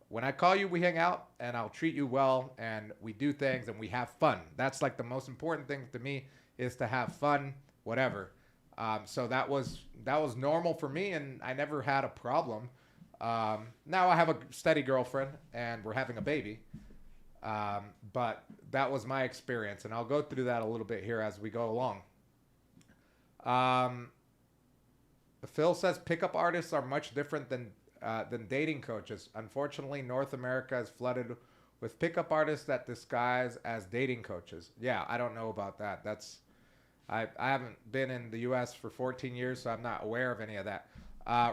when I call you, we hang out, and I'll treat you well, and we do things, and we have fun. That's like the most important thing to me is to have fun, whatever. So that was normal for me, and I never had a problem. Now I have a steady girlfriend, and we're having a baby. But that was my experience, and I'll go through that a little bit here as we go along. Um, Phil says pickup artists are much different than dating coaches. Unfortunately, North America is flooded with pickup artists that disguise as dating coaches. Yeah, I don't know about that. I haven't been in the U.S. for 14 years, so I'm not aware of any of that.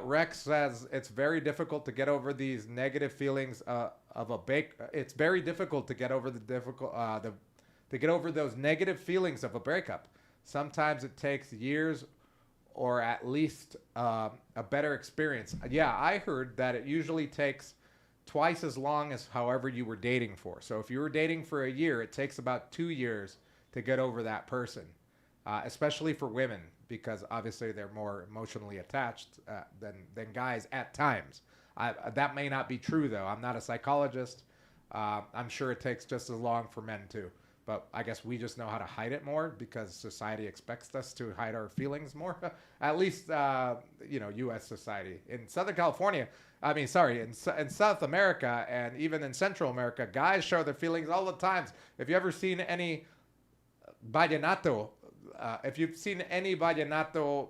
Rex says it's very difficult to get over these negative feelings of a bake. It's very difficult to get over to get over those negative feelings of a breakup. Sometimes it takes years or at least a better experience. Yeah, I heard that it usually takes twice as long as however you were dating for. So if you were dating for a year, it takes about 2 years to get over that person. especially for women, because obviously they're more emotionally attached than guys at times. That may not be true though. I'm not a psychologist. I'm sure it takes just as long for men too. But I guess we just know how to hide it more because society expects us to hide our feelings more. At least, U.S. society. In Southern California, in South America and even in Central America, guys show their feelings all the times. If you ever seen any vallenato, if you've seen any vallenato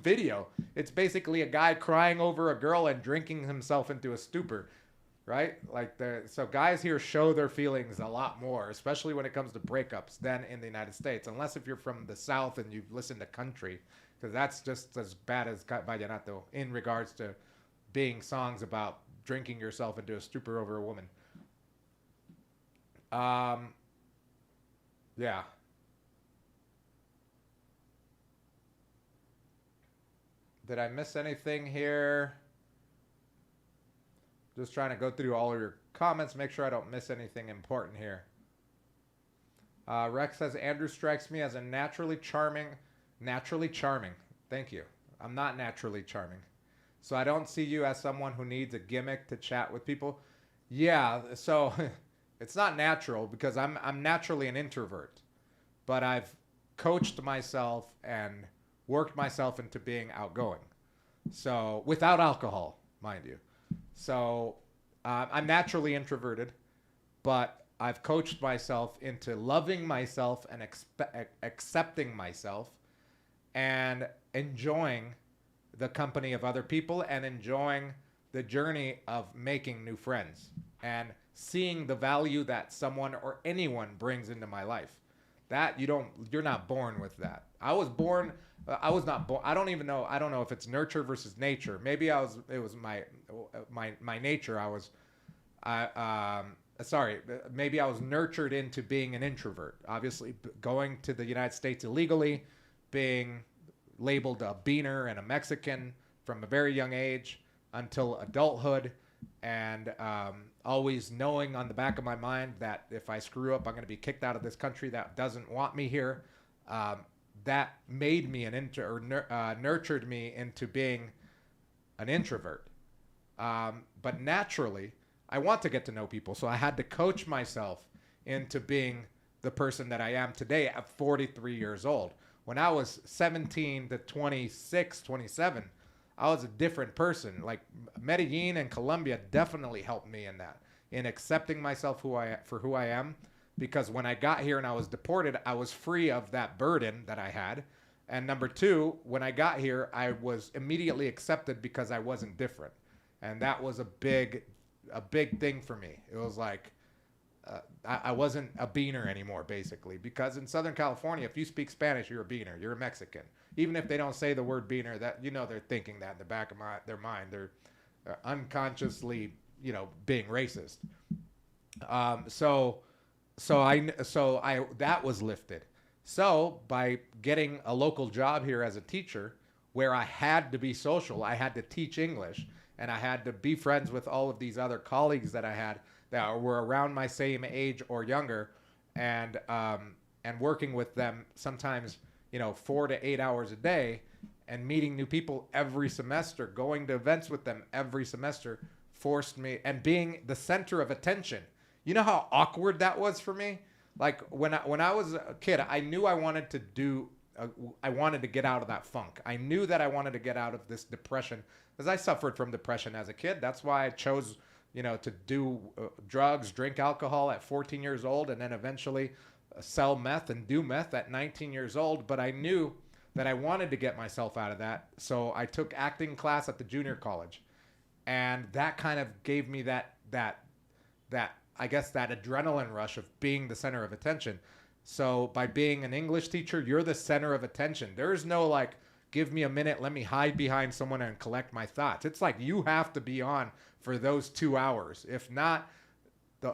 video, it's basically a guy crying over a girl and drinking himself into a stupor, right? So guys here show their feelings a lot more, especially when it comes to breakups, than in the United States. Unless if you're from the South and you've listened to country, because that's just as bad as vallenato in regards to being songs about drinking yourself into a stupor over a woman. Yeah. Did I miss anything here? Just trying to go through all of your comments, make sure I don't miss anything important here. Rex says, Andrew strikes me as a naturally charming. Thank you. I'm not naturally charming. So I don't see you as someone who needs a gimmick to chat with people. Yeah, so it's not natural because I'm naturally an introvert. But I've coached myself and worked myself into being outgoing. So without alcohol, mind you. So I'm naturally introverted, but I've coached myself into loving myself and accepting myself and enjoying the company of other people and enjoying the journey of making new friends and seeing the value that someone or anyone brings into my life. That you're not born with that. I was not born. I don't even know. I don't know if it's nurture versus nature. Maybe it was my nature. Maybe I was nurtured into being an introvert. Obviously, going to the United States illegally, being labeled a beaner and a Mexican from a very young age until adulthood, and always knowing on the back of my mind that if I screw up, I'm going to be kicked out of this country that doesn't want me here. That made me nurtured me into being an introvert. But naturally, I want to get to know people, so I had to coach myself into being the person that I am today at 43 years old. When I was 17 to 26, 27, I was a different person. Like Medellin and Colombia definitely helped me in that, in accepting myself for who I am. Because when I got here and I was deported, I was free of that burden that I had. And number two, when I got here, I was immediately accepted because I wasn't different. And that was a big thing for me. It was like, I wasn't a beaner anymore, basically. Because in Southern California, if you speak Spanish, you're a beaner. You're a Mexican. Even if they don't say the word beaner, that they're thinking that in the back of their mind. They're unconsciously, being racist. That was lifted. So by getting a local job here as a teacher, where I had to be social, I had to teach English, and I had to be friends with all of these other colleagues that I had that were around my same age or younger, and working with them sometimes 4 to 8 hours a day, and meeting new people every semester, going to events with them every semester, forced me, and being the center of attention. You know how awkward that was for me? Like when I was a kid, I knew I wanted to get out of that funk. I knew that I wanted to get out of this depression, because I suffered from depression as a kid. That's why I chose, to do drugs, drink alcohol at 14 years old, and then eventually sell meth and do meth at 19 years old. But I knew that I wanted to get myself out of that. So I took acting class at the junior college. And that kind of gave me that I guess that adrenaline rush of being the center of attention. So by being an English teacher, you're the center of attention. There's no like, give me a minute, let me hide behind someone and collect my thoughts. It's like you have to be on for those 2 hours. If not,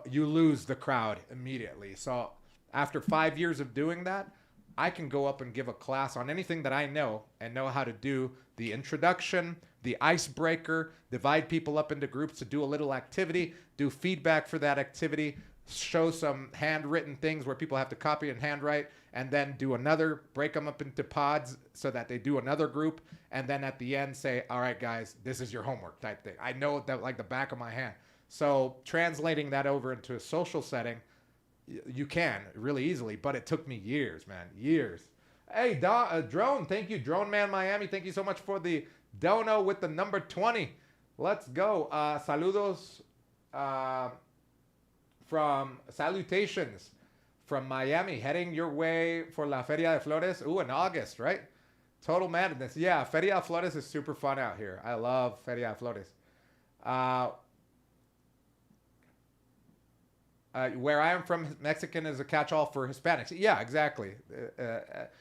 you lose the crowd immediately. So after 5 years of doing that, I can go up and give a class on anything that I know and know how to do the introduction, the icebreaker, divide people up into groups to do a little activity, do feedback for that activity, show some handwritten things where people have to copy and handwrite, and then do another, break them up into pods so that they do another group, and then at the end say, all right, guys, this is your homework type thing. I know that like the back of my hand. So translating that over into a social setting, you can really easily, but it took me years, man, years. Hey, Drone, thank you. Drone Man Miami, thank you so much for the dono with the number 20. Let's go. Saludos from salutations from Miami, heading your way for La Feria de Flores. Ooh, in August, right? Total madness. Yeah, Feria de Flores is super fun out here. I love Feria de Flores. Where I am from, Mexican is a catch-all for Hispanics. Yeah, exactly.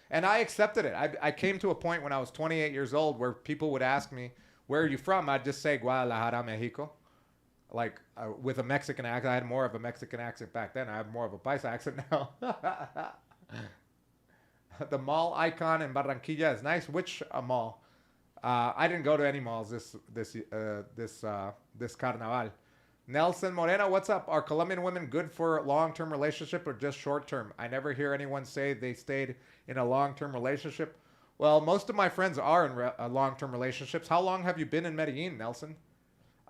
And I accepted it. I came to a point when I was 28 years old where people would ask me, where are you from? I'd just say Guadalajara, Mexico. Like with a Mexican accent. I had more of a Mexican accent back then. I have more of a paisa accent now. The mall icon in Barranquilla is nice. Which mall? I didn't go to any malls this carnaval. Nelson Moreno, what's up? Are Colombian women good for long-term relationship or just short-term? I never hear anyone say they stayed in a long-term relationship. Well, most of my friends are in long-term relationships. How long have you been in Medellin, Nelson?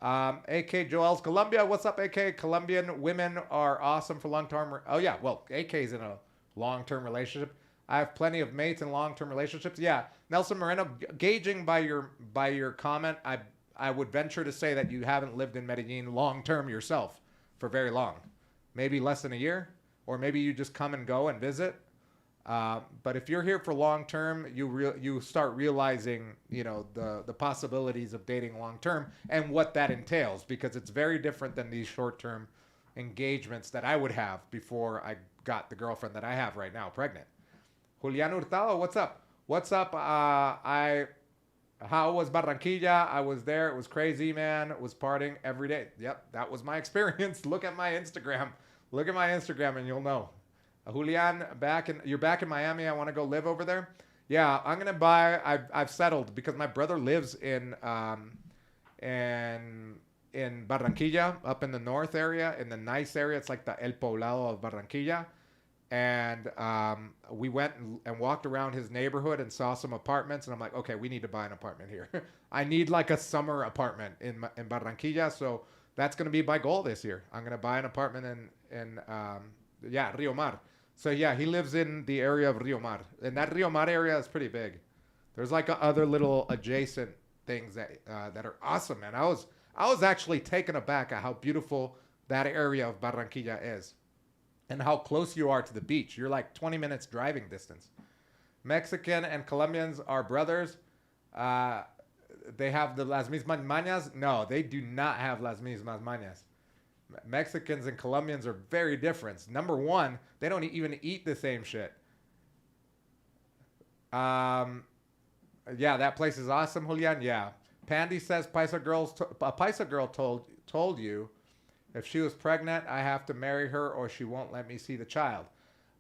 AK Joel's Colombia, what's up, AK? Colombian women are awesome for long-term. Oh yeah, well, AK's in a long-term relationship. I have plenty of mates in long-term relationships. Yeah, Nelson Moreno, gauging by your comment, I would venture to say that you haven't lived in Medellin long-term yourself for very long. Maybe less than a year, or maybe you just come and go and visit. But if you're here for long-term, you start realizing, the possibilities of dating long-term and what that entails, because it's very different than these short-term engagements that I would have before I got the girlfriend that I have right now, pregnant. Julian Hurtado, what's up? What's up? How was Barranquilla? I was there. It was crazy, man. It was partying every day. Yep, that was my experience. Look at my Instagram. Look at my Instagram and you'll know. Julian, you're back in Miami. I want to go live over there. Yeah, I'm gonna buy. I've settled because my brother lives in Barranquilla, up in the north area, in the nice area. It's like the El Poblado of Barranquilla. And we went and walked around his neighborhood and saw some apartments. And I'm like, okay, we need to buy an apartment here. I need like a summer apartment in Barranquilla. So that's going to be my goal this year. I'm going to buy an apartment in Rio Mar. So yeah, he lives in the area of Rio Mar. And that Rio Mar area is pretty big. There's like other little adjacent things that are awesome, man. I was actually taken aback at how beautiful that area of Barranquilla is. And how close you are to the beach. You're like 20 minutes driving distance. Mexican and Colombians are brothers. They have the las mismas mañas. No, they do not have las mismas mañas. Mexicans and Colombians are very different. Number one, they don't even eat the same shit. Yeah, that place is awesome, Julian. Yeah. Pandy says a Paisa girl told you, if she was pregnant, I have to marry her or she won't let me see the child.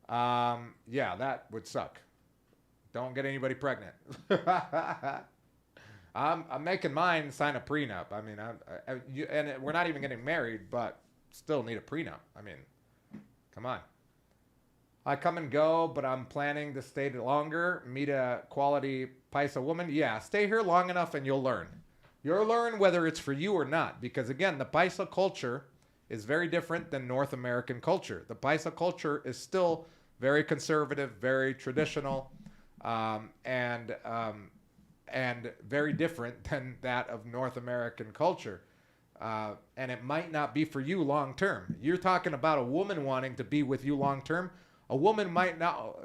Yeah, that would suck. Don't get anybody pregnant. I'm making mine sign a prenup. I mean, and we're not even getting married, but still need a prenup. I mean, come on. I come and go, but I'm planning to stay longer, meet a quality Paisa woman. Yeah, stay here long enough and you'll learn. You'll learn whether it's for you or not. Because again, the Paisa culture is very different than North American culture. The Paisa culture is still very conservative, very traditional, and very different than that of North American culture. And it might not be for you long term. You're talking about a woman wanting to be with you long term. A woman might not,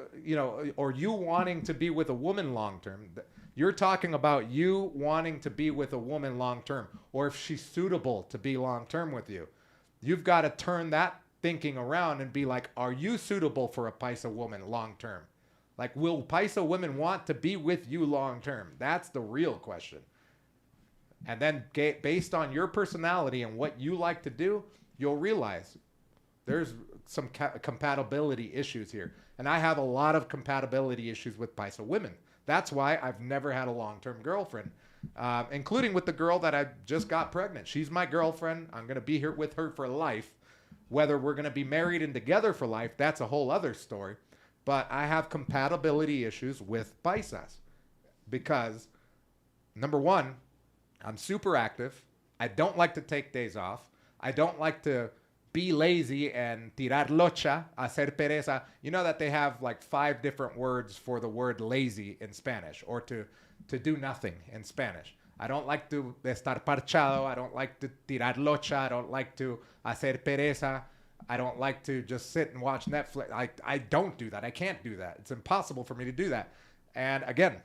or you wanting to be with a woman long term. You're talking about you wanting to be with a woman long term, or if she's suitable to be long term with you. You've got to turn that thinking around and be like, are you suitable for a Paisa woman long term? Like, will Paisa women want to be with you long term? That's the real question. And then based on your personality and what you like to do, you'll realize there's some compatibility issues here. And I have a lot of compatibility issues with Paisa women. That's why I've never had a long-term girlfriend, including with the girl that I just got pregnant. She's my girlfriend. I'm going to be here with her for life. Whether we're going to be married and together for life, that's a whole other story. But I have compatibility issues with paisas because, number one, I'm super active. I don't like to take days off. I don't like to be lazy and tirar locha, hacer pereza. You know that they have like 5 different words for the word lazy in Spanish, or to do nothing in Spanish. I don't like to estar parchado. I don't like to tirar locha. I don't like to hacer pereza. I don't like to just sit and watch Netflix. I don't do that. I can't do that. It's impossible for me to do that. And again,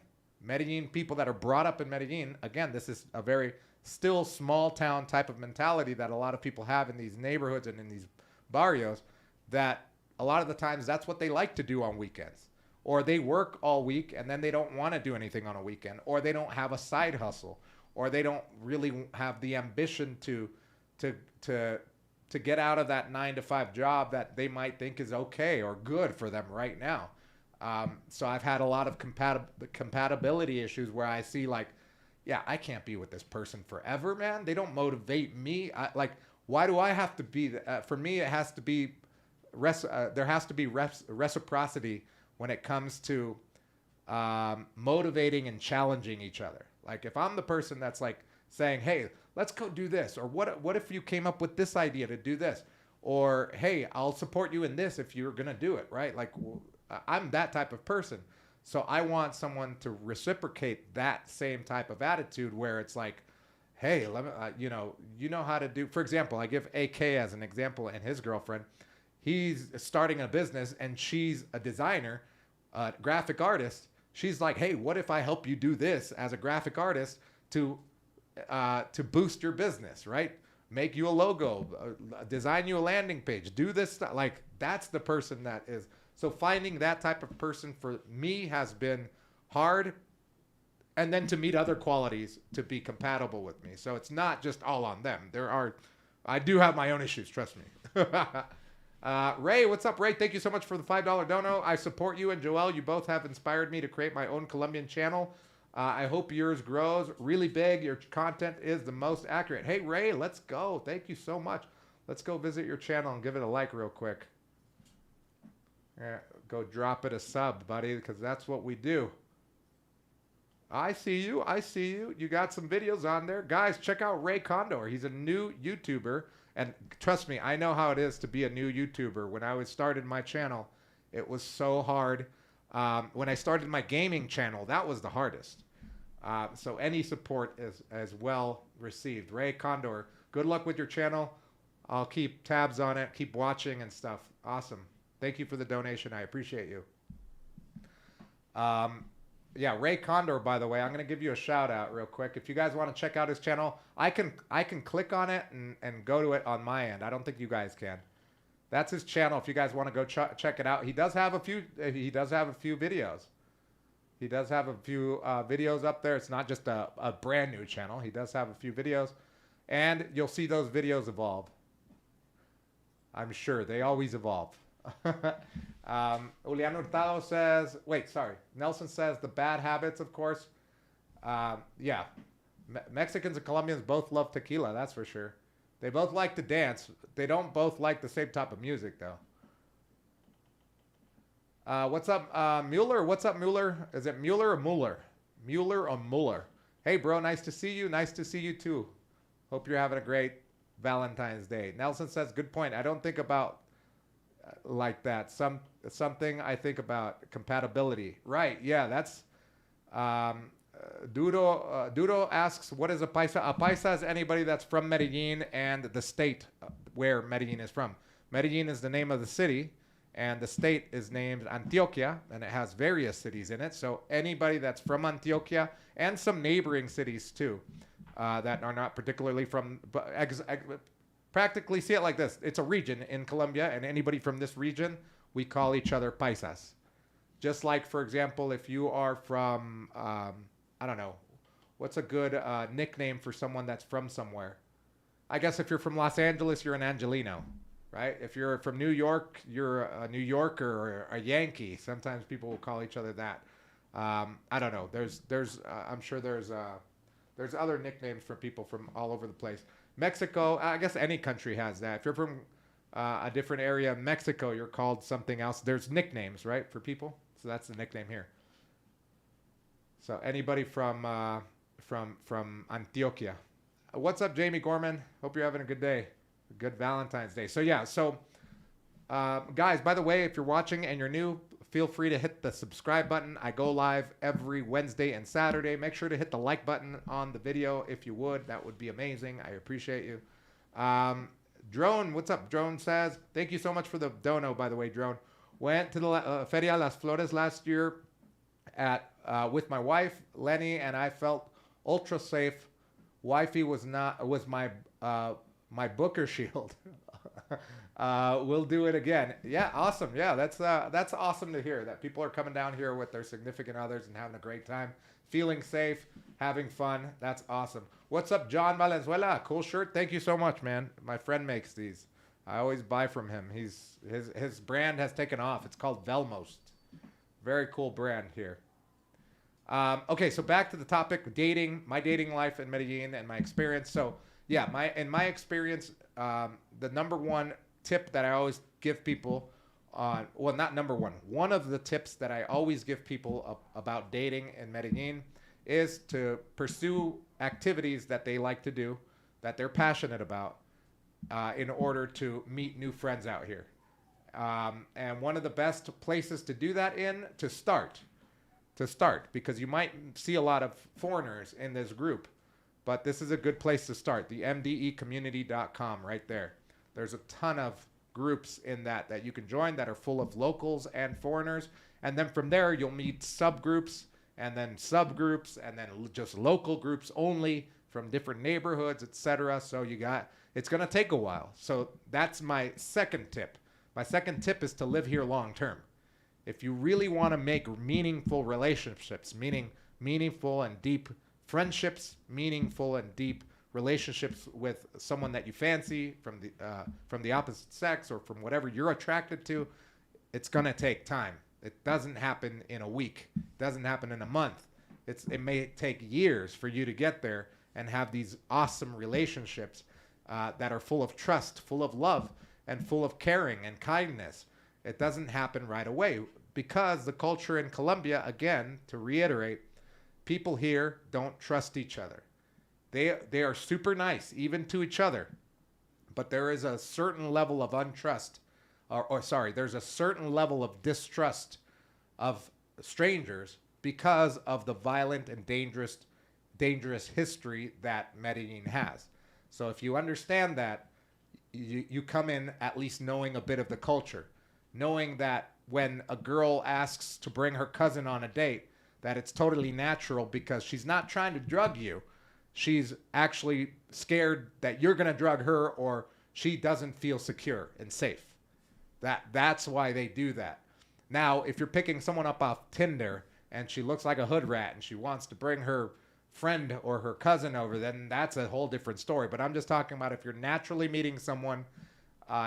Medellin people that are brought up in Medellin, again, this is a very still small town type of mentality that a lot of people have in these neighborhoods and in these barrios, that a lot of the times that's what they like to do on weekends. Or they work all week and then they don't want to do anything on a weekend, or they don't have a side hustle, or they don't really have the ambition to get out of that 9 to 5 job that they might think is okay or good for them right now. So I've had a lot of compatibility issues where I see like, yeah, I can't be with this person forever, man. They don't motivate me. Why do I have to be? For me, it has to be, there has to be reciprocity when it comes to motivating and challenging each other. Like if I'm the person that's like saying, hey, let's go do this, or what if you came up with this idea to do this, or hey, I'll support you in this if you're gonna do it, right? Like I'm that type of person. So I want someone to reciprocate that same type of attitude where it's like, hey, let me, you know how to do. For example, I give AK as an example, and his girlfriend, he's starting a business and she's a designer, graphic artist. She's like, hey, what if I help you do this as a graphic artist to boost your business, right? Make you a logo, design you a landing page, do this stuff. Like that's the person that is. So finding that type of person for me has been hard, and then to meet other qualities to be compatible with me. So it's not just all on them. I do have my own issues, trust me. Ray, what's up, Ray? Thank you so much for the $5 dono. I support you and Joel. You both have inspired me to create my own Colombian channel. I hope yours grows really big. Your content is the most accurate. Hey, Ray, let's go. Thank you so much. Let's go visit your channel and give it a like real quick. Yeah, go drop it a sub, buddy, because that's what we do. I see you. I see you. You got some videos on there. Guys, check out Ray Condor. He's a new YouTuber. And trust me, I know how it is to be a new YouTuber. When I started my channel, it was so hard. When I started my gaming channel, that was the hardest. So any support is as well received. Ray Condor, good luck with your channel. I'll keep tabs on it, keep watching and stuff. Awesome. Thank you for the donation. I appreciate you. Yeah, Ray Condor, by the way, I'm going to give you a shout out real quick. If you guys want to check out his channel, I can click on it and go to it on my end. I don't think you guys can. That's his channel. If you guys want to go check it out, he does have a few videos. He does have a few videos up there. It's not just a brand new channel. He does have a few videos, and you'll see those videos evolve. I'm sure they always evolve. Julian Hurtado says, wait, sorry. Nelson says the bad habits, of course. Yeah. Mexicans and Colombians both love tequila, that's for sure. They both like to dance. They don't both like the same type of music, though. What's up, Mueller? What's up, Mueller? Is it Mueller or Mueller? Mueller or Mueller? Hey, bro, nice to see you. Nice to see you, too. Hope you're having a great Valentine's Day. Nelson says, good point. I don't think about like that. Something I think about compatibility. Right, yeah, that's... Duro asks, what is a paisa? A paisa is anybody that's from Medellin and the state where Medellin is from. Medellin is the name of the city, and the state is named Antioquia, and it has various cities in it. So anybody that's from Antioquia and some neighboring cities too, that are not particularly from, practically see it like this. It's a region in Colombia, and anybody from this region, we call each other paisas. Just like, for example, if you are from, I don't know, what's a good nickname for someone that's from somewhere? I guess if you're from Los Angeles, you're an Angelino, right? If you're from New York, you're a New Yorker or a Yankee. Sometimes people will call each other that. I don't know. I'm sure there's other nicknames for people from all over the place. Mexico, I guess any country has that. If you're from a different area in Mexico, you're called something else. There's nicknames, right, for people. So that's the nickname here. So anybody from Antioquia. What's up, Jamie Gorman? Hope you're having a good day. Good Valentine's Day. So yeah, so guys, by the way, if you're watching and you're new, feel free to hit the subscribe button. I go live every Wednesday and Saturday. Make sure to hit the like button on the video if you would. That would be amazing. I appreciate you. Drone, what's up? Drone says, thank you so much for the dono, by the way, Drone. Went to the Feria Las Flores last year with my wife, Lenny, and I felt ultra safe. Wifey was my Booker shield. We'll do it again. Yeah, awesome. Yeah, that's awesome to hear that people are coming down here with their significant others and having a great time, feeling safe, having fun. That's awesome. What's up, John Valenzuela? Cool shirt. Thank you so much, man. My friend makes these. I always buy from him. His brand has taken off. It's called Velmost. Very cool brand here. Okay, so back to the topic, dating, my dating life in Medellin and my experience. So yeah, in my experience, the number one tip that I always give people well, not number one of the tips that I always give people about dating in Medellin is to pursue activities that they like to do, that they're passionate about, in order to meet new friends out here. And one of the best places to do that to start, because you might see a lot of foreigners in this group, but this is a good place to start. The mdecommunity.com right there. There's a ton of groups in that you can join that are full of locals and foreigners. And then from there, you'll meet subgroups and then subgroups and then just local groups only from different neighborhoods, etc. So it's going to take a while. So that's my second tip. My second tip is to live here long term. If you really want to make meaningful relationships, meaning meaningful and deep friendships, meaningful and deep relationships with someone that you fancy from the opposite sex or from whatever you're attracted to, it's going to take time. It doesn't happen in a week. It doesn't happen in a month. It may take years for you to get there and have these awesome relationships that are full of trust, full of love, and full of caring and kindness. It doesn't happen right away because the culture in Colombia, again, to reiterate, people here don't trust each other. They are super nice, even to each other, but there is a certain level of there's a certain level of distrust of strangers because of the violent and dangerous history that Medellin has. So if you understand that, you come in at least knowing a bit of the culture, knowing that when a girl asks to bring her cousin on a date, that it's totally natural because she's not trying to drug you. She's actually scared that you're going to drug her or she doesn't feel secure and safe. That's why they do that. Now, if you're picking someone up off Tinder and she looks like a hood rat and she wants to bring her friend or her cousin over, then that's a whole different story. But I'm just talking about if you're naturally meeting someone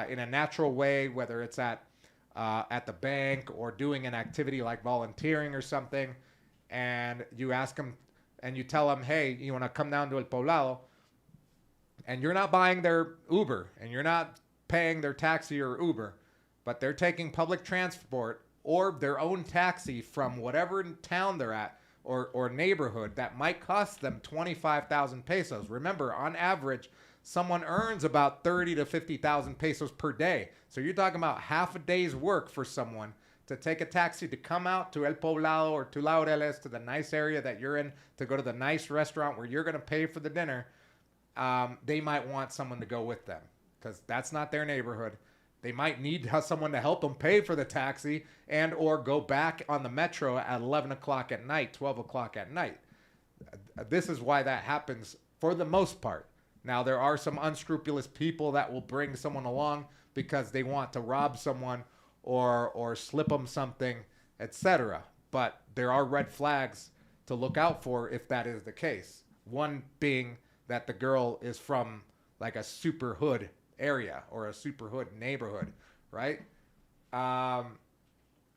in a natural way, whether it's at the bank or doing an activity like volunteering or something, and you ask them and you tell them, hey, you want to come down to El Poblado, and you're not buying their Uber and you're not paying their taxi or Uber, but they're taking public transport or their own taxi from whatever town they're at or neighborhood that might cost them 25,000 pesos. Remember, on average, someone earns about 30 to 50,000 pesos per day. So you're talking about half a day's work for someone to take a taxi to come out to El Poblado or to Laureles, to the nice area that you're in, to go to the nice restaurant where you're going to pay for the dinner. They might want someone to go with them because that's not their neighborhood. They might need someone to help them pay for the taxi and or go back on the metro at 11 o'clock at night, 12 o'clock at night. This is why that happens for the most part. Now, there are some unscrupulous people that will bring someone along because they want to rob someone or slip them something, etc. But there are red flags to look out for if that is the case. One being that the girl is from like a super hood area or a super hood neighborhood, right?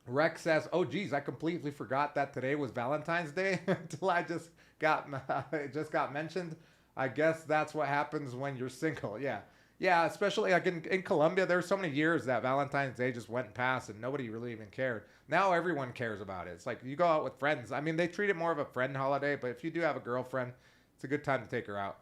Rex says, oh geez, I completely forgot that today was Valentine's Day until it just got mentioned. I guess that's what happens when you're single. Yeah. Yeah, especially like in Colombia, there were so many years that Valentine's Day just went and passed and nobody really even cared. Now everyone cares about it. It's like you go out with friends. I mean, they treat it more of a friend holiday, but if you do have a girlfriend, it's a good time to take her out.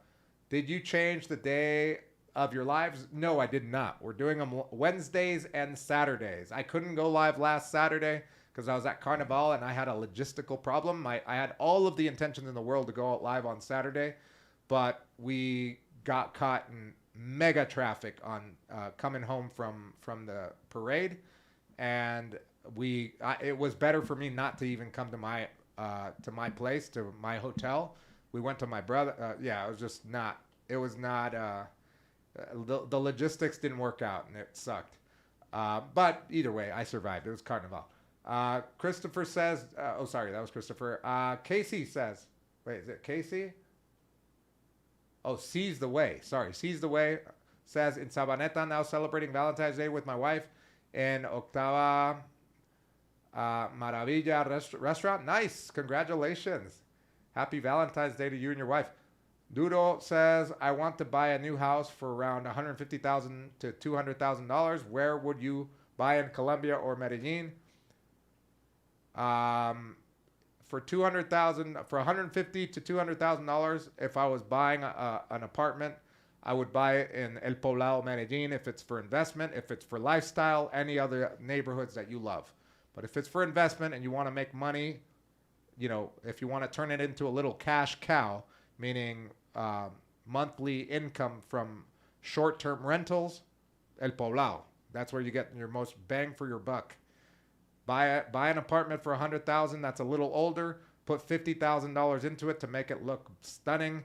Did you change the day of your lives? No, I did not. We're doing them Wednesdays and Saturdays. I couldn't go live last Saturday because I was at Carnival and I had a logistical problem. I had all of the intentions in the world to go out live on Saturday, but we got caught in mega traffic on coming home from the parade, and it was better for me not to even come to my place, to my hotel. We went to my brother. Yeah, it was just not. It was not. The logistics didn't work out, and it sucked. But either way, I survived. It was Carnival. Christopher says. Oh, sorry, that was Christopher. Casey says. Wait, is it Casey? Oh, Seize the Way. Sorry, Seize the Way says in Sabaneta, now celebrating Valentine's Day with my wife in Octava Maravilla restaurant. Nice. Congratulations. Happy Valentine's Day to you and your wife. Duro says, I want to buy a new house for around $150,000 to $200,000. Where would you buy in Colombia or Medellin? For 200,000, for 150 to $200,000, if I was buying an apartment, I would buy it in El Poblado, Medellin. If it's for investment, if it's for lifestyle, any other neighborhoods that you love. But if it's for investment and you want to make money, you know, if you want to turn it into a little cash cow, meaning monthly income from short-term rentals, El Poblado. That's where you get your most bang for your buck. Buy an apartment for $100,000 that's a little older. Put $50,000 into it to make it look stunning.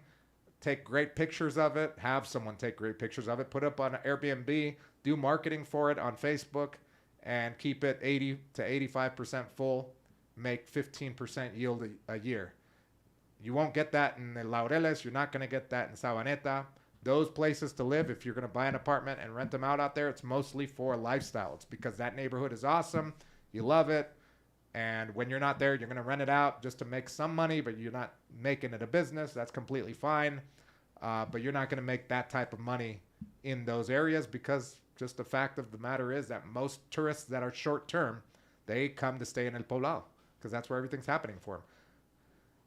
Take great pictures of it. Have someone take great pictures of it. Put it up on Airbnb. Do marketing for it on Facebook, and keep it 80 to 85% full. Make 15% yield a year. You won't get that in the Laureles. You're not going to get that in Sabaneta. Those places to live, if you're going to buy an apartment and rent them out there, it's mostly for lifestyle. It's because that neighborhood is awesome. You love it. And when you're not there, you're going to rent it out just to make some money, but you're not making it a business. That's completely fine. But you're not going to make that type of money in those areas, because just the fact of the matter is that most tourists that are short term, they come to stay in El Poblado because that's where everything's happening for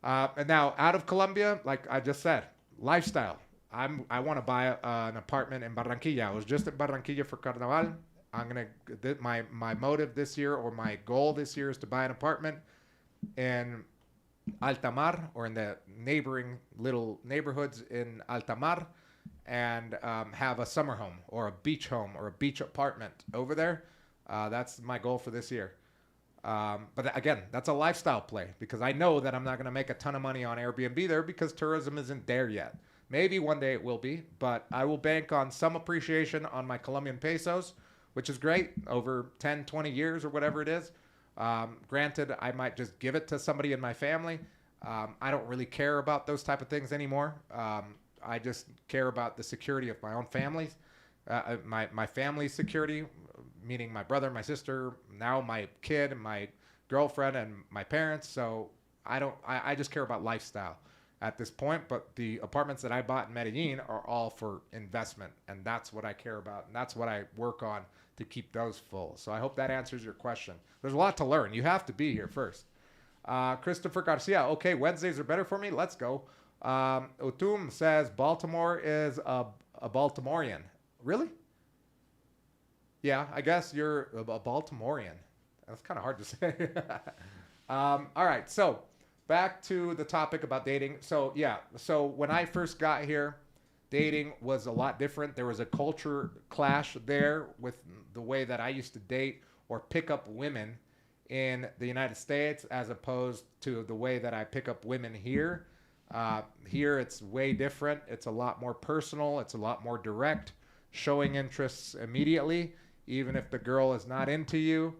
them. And now out of Colombia, like I just said, lifestyle. I want to buy an apartment in Barranquilla. I was just at Barranquilla for Carnaval. My motive this year, or my goal this year, is to buy an apartment in Altamar, or in the neighboring little neighborhoods in Altamar, and have a summer home or a beach home or a beach apartment over there. That's my goal for this year. But again, that's a lifestyle play, because I know that I'm not going to make a ton of money on Airbnb there because tourism isn't there yet. Maybe one day it will be, but I will bank on some appreciation on my Colombian pesos, which is great, over 10, 20 years or whatever it is. Granted, I might just give it to somebody in my family. I don't really care about those type of things anymore. I just care about the security of my own family, my family's security, meaning my brother, my sister, now my kid, my girlfriend, and my parents. So I just care about lifestyle at this point. But the apartments that I bought in Medellin are all for investment, and that's what I care about, and that's what I work on to keep those full. So I hope that answers your question. There's a lot to learn. You have to be here first. Christopher Garcia, okay, Wednesdays are better for me. Let's go. Utum says Baltimore is a Baltimorean. Really? Yeah, I guess you're a Baltimorean. That's kind of hard to say. All right, so back to the topic about dating. So yeah, so when I first got here, dating was a lot different. There was a culture clash there with the way that I used to date or pick up women in the United States, as opposed to the way that I pick up women here. Here it's way different. It's a lot more personal. It's a lot more direct, showing interests immediately. Even if the girl is not into you,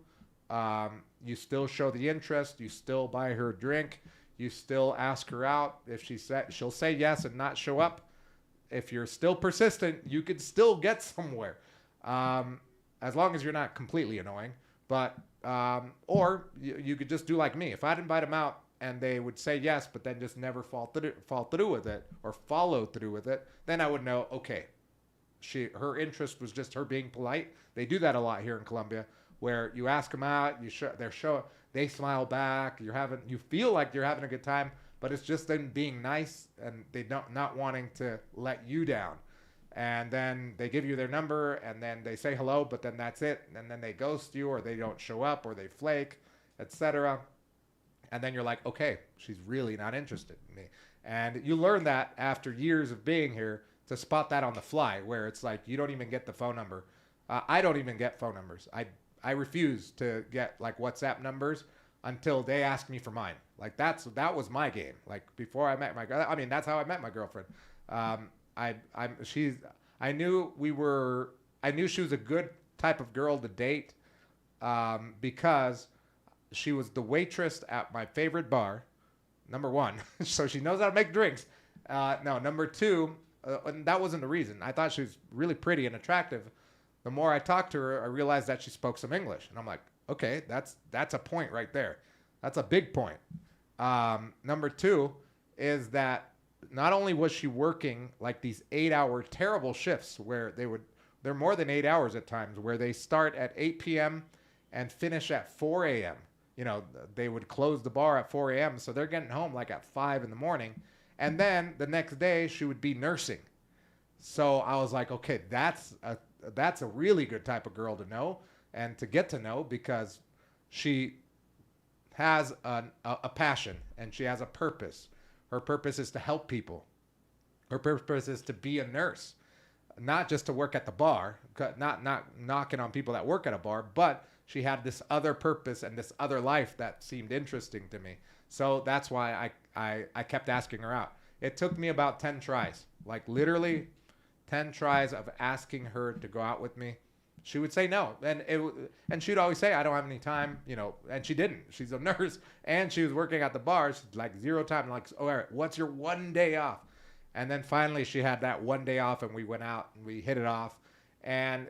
you still show the interest. You still buy her a drink. You still ask her out. If she'll say yes and not show up. If you're still persistent, you could still get somewhere, as long as you're not completely annoying. But or you could just do like me. If I'd invite them out and they would say yes, but then just never fall through with it or follow through with it, then I would know, okay, her interest was just her being polite. They do that a lot here in Colombia, where you ask them out, they smile back. You feel like you're having a good time, but it's just them being nice and they don't not wanting to let you down. And then they give you their number and then they say hello, but then that's it. And then they ghost you or they don't show up or they flake, etc. And then you're like, okay, she's really not interested in me. And you learn that after years of being here to spot that on the fly, where it's like you don't even get the phone number. I don't even get phone numbers. I refuse to get like WhatsApp numbers until they ask me for mine. Like that was my game. Like before I met my girl. I mean, that's how I met my girlfriend. I knew she was a good type of girl to date because she was the waitress at my favorite bar, number one. So she knows how to make drinks. No, number two, and that wasn't the reason. I thought she was really pretty and attractive. The more I talked to her, I realized that she spoke some English. And I'm like, okay, that's a point right there. That's a big point. Number two is that not only was she working like these 8-hour terrible shifts where they're more than 8 hours at times, where they start at 8 p.m. and finish at 4 a.m. You know, they would close the bar at 4 a.m. So they're getting home like at 5 in the morning. And then the next day she would be nursing. So I was like, okay, that's a really good type of girl to know and to get to know, because she has a passion and she has a purpose. Her purpose is to help people. Her purpose is to be a nurse, not just to work at the bar, not knocking on people that work at a bar, but she had this other purpose and this other life that seemed interesting to me. So that's why I kept asking her out. It took me about 10 tries, like literally 10 tries of asking her to go out with me. She would say no. And she'd always say, I don't have any time, you know, and she didn't. She's a nurse and she was working at the bar. She's like 0 time. I'm like, oh, all right, what's your one day off? And then finally she had that one day off and we went out and we hit it off. And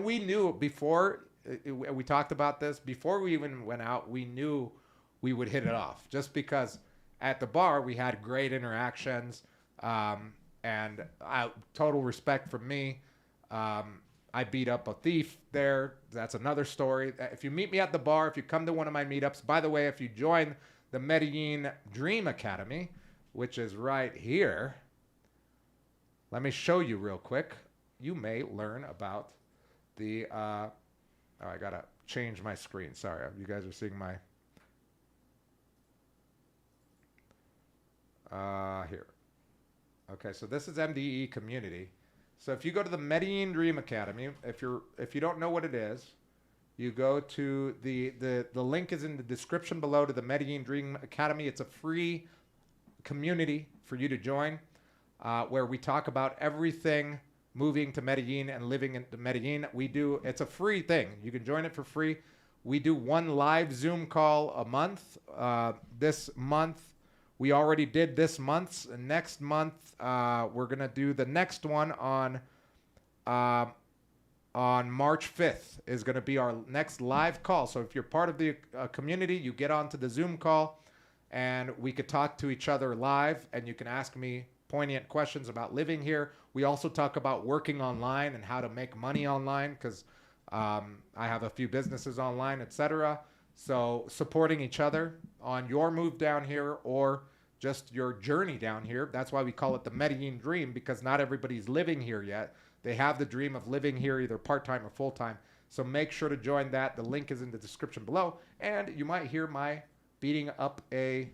we knew before, we talked about this, before we even went out, we knew we would hit it off just because at the bar we had great interactions. And total respect from me. I beat up a thief there. That's another story. If you meet me at the bar, if you come to one of my meetups, by the way, if you join the Medellin Dream Academy, which is right here, let me show you real quick. You may learn about the, I gotta change my screen. Sorry, you guys are seeing my, here. Okay, so this is MDE community. So if you go to the Medellin Dream Academy, if you don't know what it is, you go to the link is in the description below to the Medellin Dream Academy. It's a free community for you to join, where we talk about everything moving to Medellin and living in Medellin. It's a free thing. You can join it for free. We do one live Zoom call a month. This month, we already did this month's. Next month, we're gonna do the next one on March 5th is gonna be our next live call. So if you're part of the community, you get onto the Zoom call, and we could talk to each other live, and you can ask me poignant questions about living here. We also talk about working online and how to make money online, because I have a few businesses online, etc. So supporting each other on your move down here or just your journey down here. That's why we call it the Medellin Dream, because not everybody's living here yet. They have the dream of living here either part-time or full-time. So make sure to join that. The link is in the description below. And you might hear my beating up a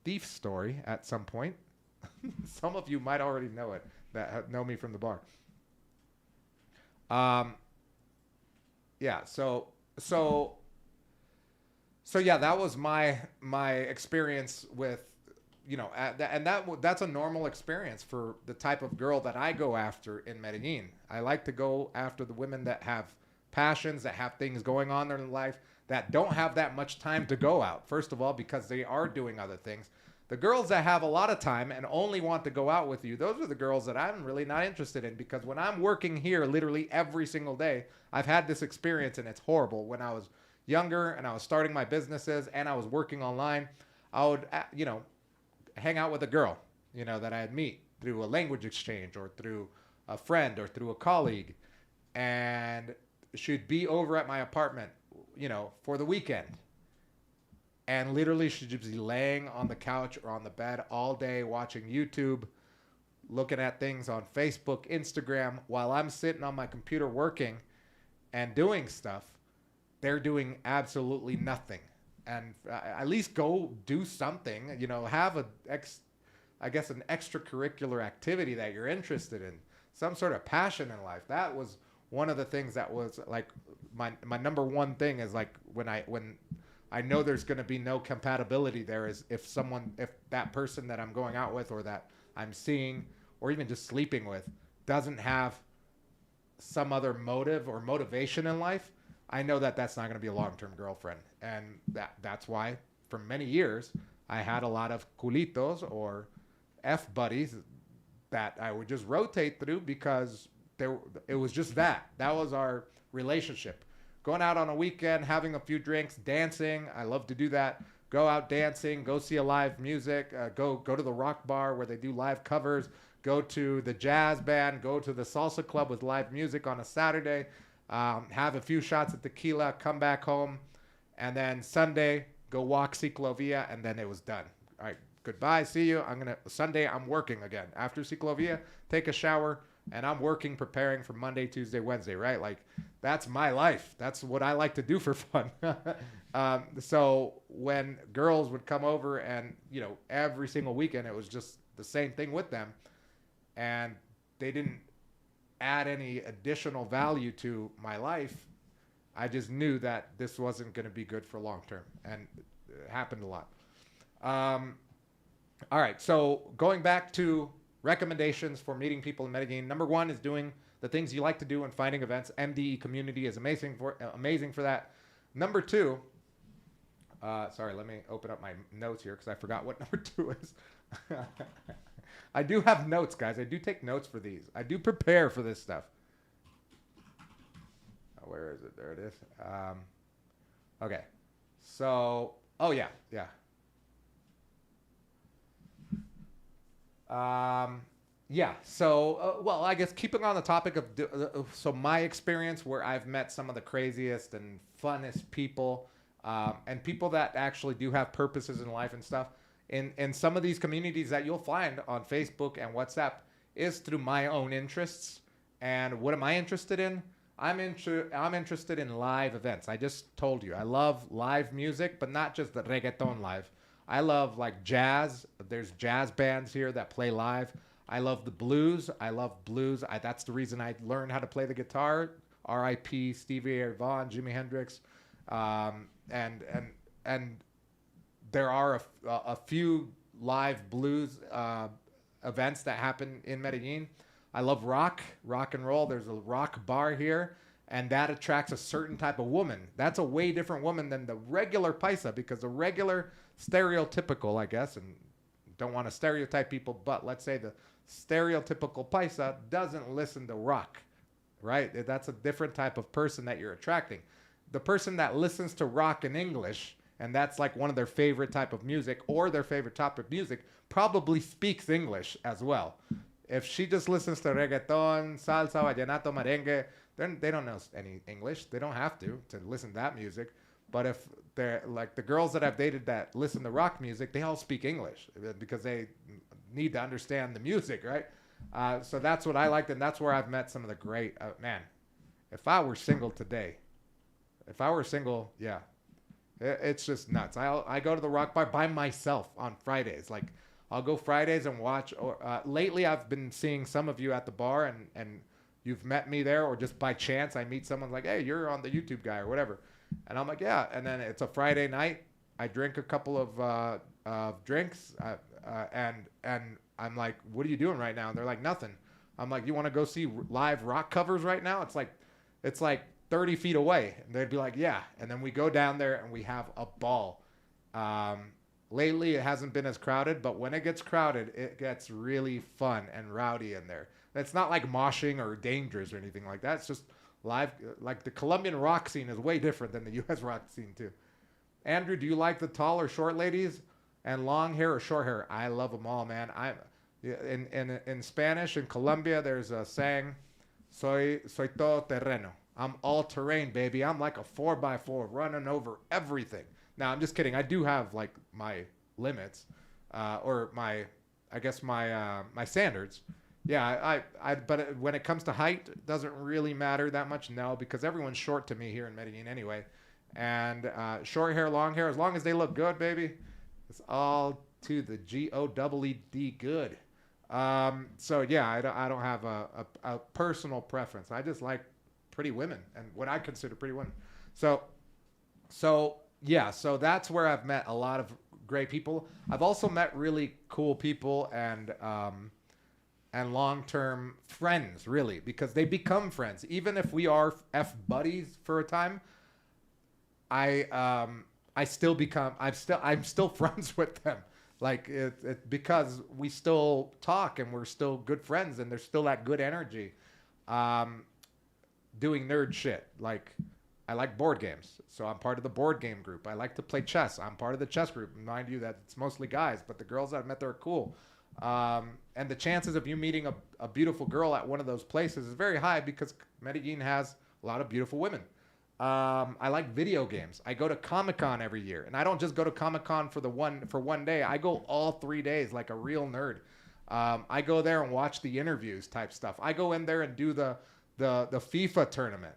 thief story at some point. Some of you might already know it, that know me from the bar. Yeah, so yeah, that was my experience with, you know, that's a normal experience for the type of girl that I go after in Medellin. I like to go after the women that have passions, that have things going on in their life, that don't have that much time to go out. First of all, because they are doing other things. The girls that have a lot of time and only want to go out with you, those are the girls that I'm really not interested in, because when I'm working here literally every single day, I've had this experience and it's horrible. When I was younger and I was starting my businesses and I was working online, I would, you know, hang out with a girl, you know, that I'd meet through a language exchange or through a friend or through a colleague, and she'd be over at my apartment, for the weekend, and literally she'd just be laying on the couch or on the bed all day watching YouTube, looking at things on Facebook, Instagram, while I'm sitting on my computer working and doing stuff. They're doing absolutely nothing. And at least go do something, have I guess an extracurricular activity that you're interested in, some sort of passion in life. That was one of the things that was like my number one thing is like when I know there's going to be no compatibility there is if that person that I'm going out with or that I'm seeing or even just sleeping with doesn't have some other motive or motivation in life. I know that that's not going to be a long-term girlfriend. And that's why for many years I had a lot of culitos or F buddies that I would just rotate through because it was just that was our relationship. Going out on a weekend, having a few drinks, dancing. I love to do that. Go out dancing, go see a live music, go to the rock bar where they do live covers, go to the jazz band, go to the salsa club with live music on a Saturday, have a few shots of tequila, come back home, and then Sunday, go walk Ciclovia, and then it was done. All right, goodbye, see you. Sunday, I'm working again. After Ciclovia, take a shower, and I'm working, preparing for Monday, Tuesday, Wednesday, right? Like, that's my life. That's what I like to do for fun. So when girls would come over and, every single weekend, it was just the same thing with them. And they didn't add any additional value to my life. I just knew that this wasn't going to be good for long term. And it happened a lot. All right. So going back to recommendations for meeting people in Medellin. Number one is doing the things you like to do and finding events. MDE community is amazing for that. Number two, sorry, let me open up my notes here because I forgot what number two is. I do have notes, guys. I do take notes for these. I do prepare for this stuff. Where is it? There it is. Okay. So, yeah. So, I guess keeping on the topic of, so my experience where I've met some of the craziest and funnest people, and people that actually do have purposes in life and stuff in some of these communities that you'll find on Facebook and WhatsApp is through my own interests. And what am I interested in? I'm interested in live events. I just told you, I love live music, but not just the reggaeton live. I love like jazz. There's jazz bands here that play live. I love the blues. That's the reason I learned how to play the guitar. R.I.P. Stevie Ray Vaughan, Jimi Hendrix, and there are a few live blues events that happen in Medellin. I love rock and roll. There's a rock bar here, and that attracts a certain type of woman. That's a way different woman than the regular paisa, because the regular stereotypical, I guess, and don't want to stereotype people, but let's say the stereotypical paisa doesn't listen to rock, right? That's a different type of person that you're attracting. The person that listens to rock in English, and that's like one of their favorite type of music or their favorite type of music, probably speaks English as well. If she just listens to reggaeton, salsa, vallenato, merengue, then they don't know any English. They don't have to listen to that music. But if they're like the girls that I've dated that listen to rock music, they all speak English because they need to understand the music, right? So that's what I liked, and that's where I've met some of the great, man, if I were single today, yeah, it's just nuts. I go to the rock bar by myself on Fridays. Like, I'll go Fridays and watch. Or lately, I've been seeing some of you at the bar, and you've met me there, or just by chance, I meet someone like, hey, you're on the YouTube guy or whatever. And I'm like, yeah. And then it's a Friday night. I drink a couple of drinks, and I'm like, what are you doing right now? And they're like, nothing. I'm like, you want to go see live rock covers right now? It's like 30 feet away. And they'd be like, yeah. And then we go down there and we have a ball. Lately, it hasn't been as crowded, but when it gets crowded, it gets really fun and rowdy in there. And it's not like moshing or dangerous or anything like that. It's just live. Like the Colombian rock scene is way different than the U.S. rock scene too. Andrew, do you like the tall or short ladies and long hair or short hair? I love them all, man. Yeah, in Spanish, in Colombia, there's a saying, soy todo terreno. I'm all terrain, baby. I'm like a 4x4 running over everything. Now, I'm just kidding. I do have like my limits, or my, I guess my standards. Yeah, but when it comes to height, it doesn't really matter that much. No, because everyone's short to me here in Medellin anyway. And short hair, long hair, as long as they look good, baby, it's all to the GOEED good. So yeah, I don't have a personal preference. I just like pretty women and what I consider pretty women. So so yeah, so that's where I've met a lot of great people. I've also met really cool people and long term friends, really, because they become friends. Even if we are F buddies for a time, I still become I'm still friends with them. Like because we still talk and we're still good friends and there's still that good energy. Um, Doing nerd shit. Like I like board games, so I'm part of the board game group. I like to play chess. I'm part of the chess group. Mind you, that it's mostly guys, but the girls I've met there are cool. And the chances of you meeting a beautiful girl at one of those places is very high because Medellin has a lot of beautiful women. I like video games. I go to Comic Con every year, and I don't just go to Comic Con for one day. I go all 3 days like a real nerd. I go there and watch the interviews type stuff. I go in there and do the FIFA tournament.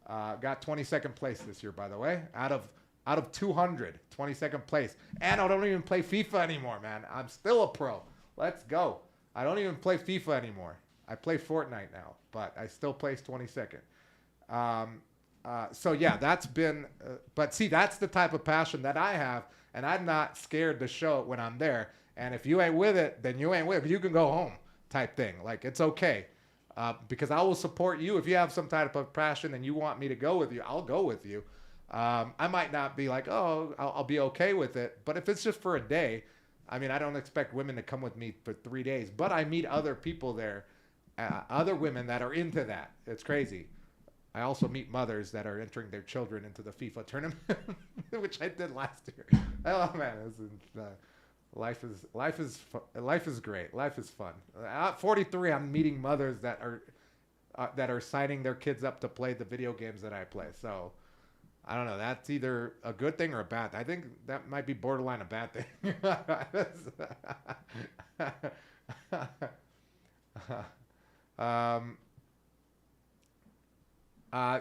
Got 22nd place this year, by the way, out of 200, 22nd place. And I don't even play FIFA anymore, man. I'm still a pro. Let's go. I don't even play FIFA anymore. I play Fortnite now, but I still place 22nd. Um, so yeah, that's been. But see, that's the type of passion that I have, and I'm not scared to show it when I'm there. And if you ain't with it, then you ain't with it. You can go home, type thing. Like it's okay, because I will support you if you have some type of passion and you want me to go with you. I'll go with you. I might not be like, oh, I'll be okay with it. But if it's just for a day, I mean, I don't expect women to come with me for 3 days. But I meet other people there, other women that are into that. It's crazy. I also meet mothers that are entering their children into the FIFA tournament, which I did last year. Oh man, life is great. Life is fun. At 43, I'm meeting mothers that are signing their kids up to play the video games that I play. So I don't know. That's either a good thing or a bad thing. I think that might be borderline a bad thing. um,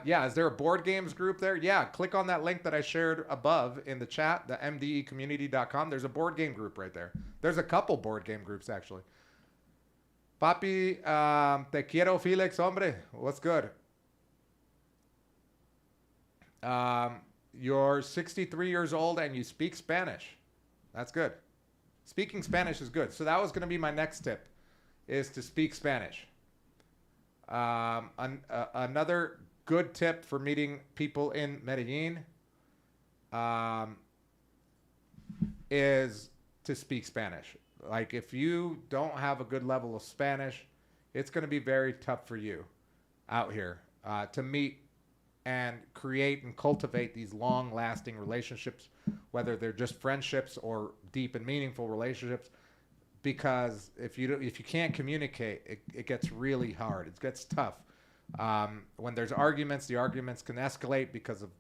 yeah, is there a board games group there? Yeah, click on that link that I shared above in the chat, the mdecommunity.com. There's a board game group right there. There's a couple board game groups, actually. Papi, te quiero, Felix, hombre. What's good? You're 63 years old and you speak Spanish. That's good. Speaking Spanish is good. So that was going to be my next tip, is to speak Spanish. Another good tip for meeting people in Medellin is to speak Spanish. Like if you don't have a good level of Spanish, it's going to be very tough for you out here to meet and create and cultivate these long-lasting relationships, whether they're just friendships or deep and meaningful relationships. Because if you can't communicate, it gets really hard. It gets tough. When there's arguments, the arguments can escalate because of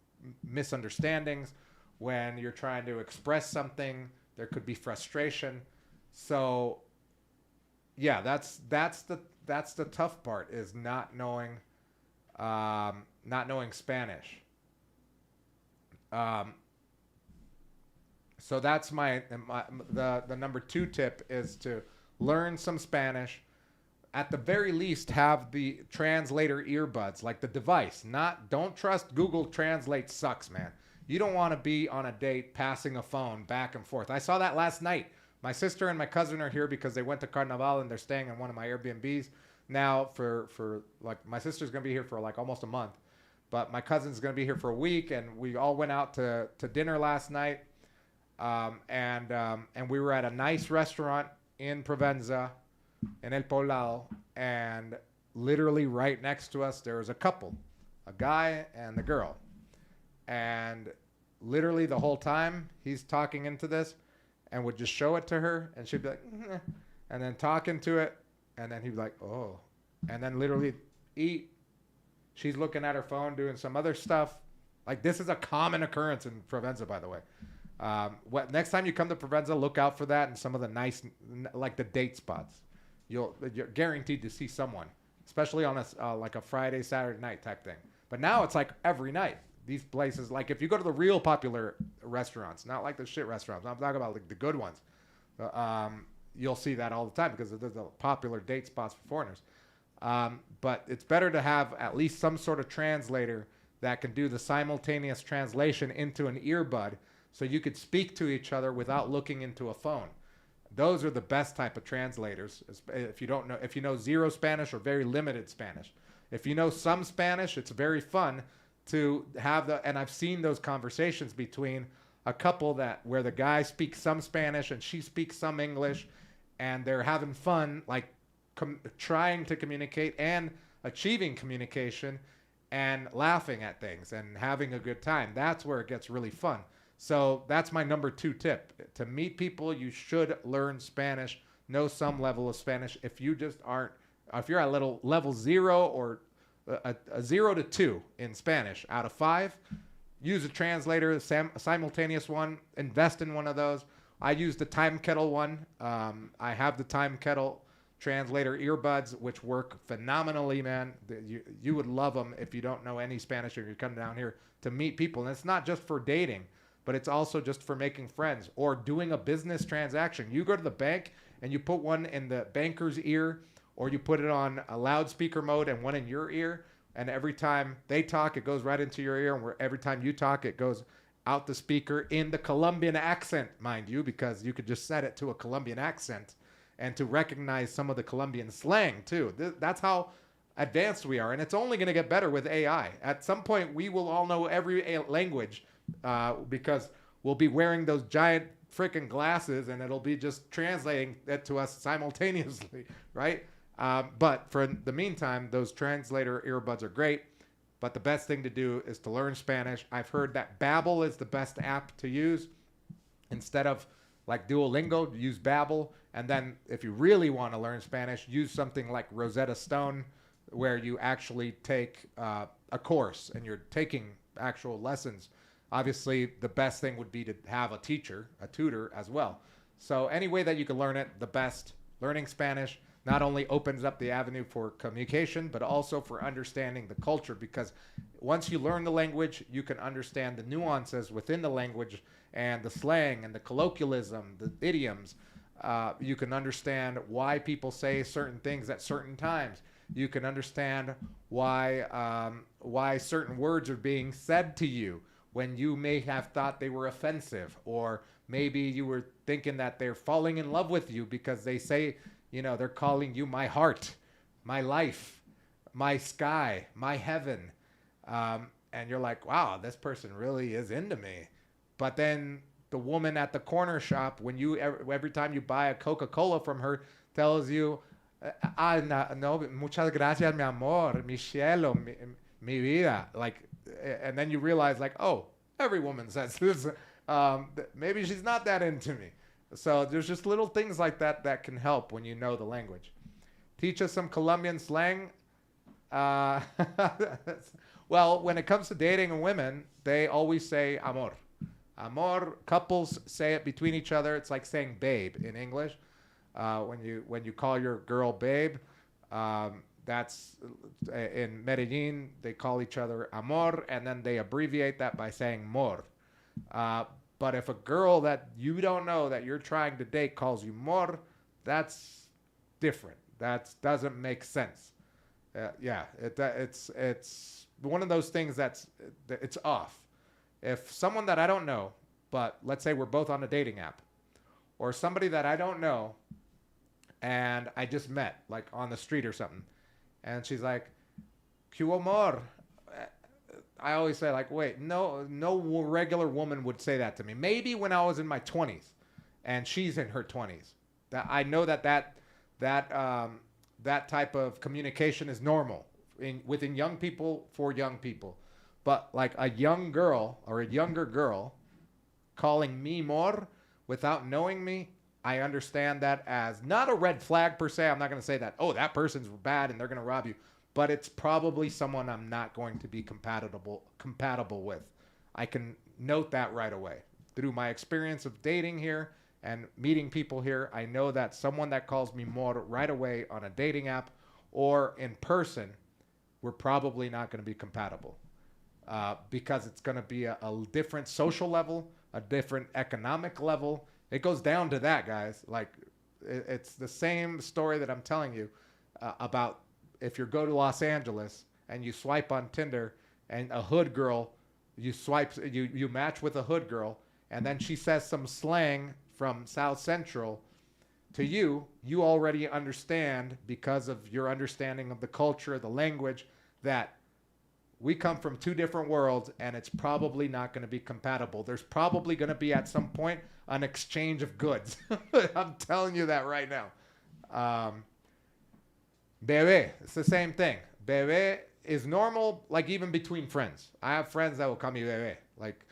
misunderstandings. When you're trying to express something, there could be frustration. So, yeah, that's the tough part, is not knowing Spanish. So that's the number 2 tip, is to learn some Spanish. At the very least, have the translator earbuds, like the device. Don't trust Google Translate. Sucks, man. You don't want to be on a date passing a phone back and forth. I saw that last night. My sister and my cousin are here because they went to Carnival and they're staying in one of my Airbnbs now for like, my sister's gonna be here for like almost a month, but my cousin's gonna be here for a week, and we all went out to dinner last night. And we were at a nice restaurant in Provenza, in El Poblado, and literally right next to us there was a couple, a guy and the girl, and literally the whole time he's talking into this and would just show it to her, and she'd be like, and then talking to it, and then he'd be like, oh, and then literally eat. She's looking at her phone doing some other stuff. Like this is a common occurrence in Provenza, by the way. Next time you come to Provenza, look out for that and some of the nice, like the date spots. You're guaranteed to see someone, especially on a like a Friday, Saturday night type thing. But now it's like every night. These places, like if you go to the real popular restaurants, not like the shit restaurants. I'm talking about like the good ones. You'll see that all the time because there's the popular date spots for foreigners. But it's better to have at least some sort of translator that can do the simultaneous translation into an earbud so you could speak to each other without looking into a phone. Those are the best type of translators. If you know zero Spanish or very limited Spanish. If you know some Spanish, it's very fun to have and I've seen those conversations between a couple where the guy speaks some Spanish and she speaks some English, and they're having fun, like trying to communicate and achieving communication and laughing at things and having a good time. That's where it gets really fun. So that's my number 2 tip. To meet people, you should learn Spanish, know some level of Spanish. If you just aren't, if you're at level 0 or a 0 to 2 in Spanish out of 5, use a translator, a simultaneous one, invest in one of those. I use the Time Kettle one. I have the Time Kettle translator earbuds, which work phenomenally, man. You would love them if you don't know any Spanish or you come down here to meet people. And it's not just for dating, but it's also just for making friends or doing a business transaction. You go to the bank and you put one in the banker's ear, or you put it on a loudspeaker mode and one in your ear. And every time they talk, it goes right into your ear. And every time you talk, it goes out the speaker in the Colombian accent, mind you, because you could just set it to a Colombian accent and to recognize some of the Colombian slang too. That's how advanced we are. And it's only going to get better with AI. At some point, we will all know every language because we'll be wearing those giant freaking glasses and it'll be just translating it to us simultaneously, right? But for the meantime, those translator earbuds are great. But the best thing to do is to learn Spanish. I've heard that Babbel is the best app to use. Instead of like Duolingo, use Babbel. And then if you really want to learn Spanish, use something like Rosetta Stone, where you actually take a course and you're taking actual lessons. Obviously, the best thing would be to have a teacher, a tutor as well. So any way that you can learn it, the best. Learning Spanish not only opens up the avenue for communication, but also for understanding the culture, because once you learn the language, you can understand the nuances within the language and the slang and the colloquialism, the idioms. You can understand why people say certain things at certain times. You can understand why certain words are being said to you when you may have thought they were offensive, or maybe you were thinking that they're falling in love with you because they say, they're calling you my heart, my life, my sky, my heaven. And you're like, wow, this person really is into me. But then the woman at the corner shop, when every time you buy a Coca-Cola from her, tells you, no, muchas gracias, mi amor, mi cielo, mi vida. And then you realize, oh, every woman says this. Maybe she's not that into me. So there's just little things like that can help when you know the language. Teach us some Colombian slang. Well, when it comes to dating women, they always say amor. Amor, couples say it between each other. It's like saying babe in English. When you call your girl babe, that's in Medellin, they call each other amor, and then they abbreviate that by saying mor. But if a girl that you don't know that you're trying to date calls you mor, that's different. That doesn't make sense. It's one of those things it's off. If someone that I don't know, but let's say we're both on a dating app, or somebody that I don't know and I just met, like on the street or something, and she's like, "Que amor." I always say, wait, no regular woman would say that to me. Maybe when I was in my 20s and she's in her 20s. That I know that type of communication is normal within young people for young people. But like a young girl or a younger girl calling me more without knowing me, I understand that as not a red flag per se. I'm not going to say that, oh, that person's bad and they're going to rob you, but it's probably someone I'm not going to be compatible with. I can note that right away. Through my experience of dating here and meeting people here, I know that someone that calls me more right away on a dating app or in person, we're probably not going to be compatible because it's going to be a different social level, a different economic level. It goes down to that, guys. Like, it's the same story that I'm telling you about if you go to Los Angeles and you swipe on Tinder and a hood girl, you match with a hood girl, and then she says some slang from South Central to you, you already understand because of your understanding of the culture, the language, that we come from two different worlds and it's probably not going to be compatible. There's probably going to be at some point an exchange of goods. I'm telling you that right now. Bebé, it's the same thing. Bebé is normal, like even between friends. I have friends that will call me bebé. Like,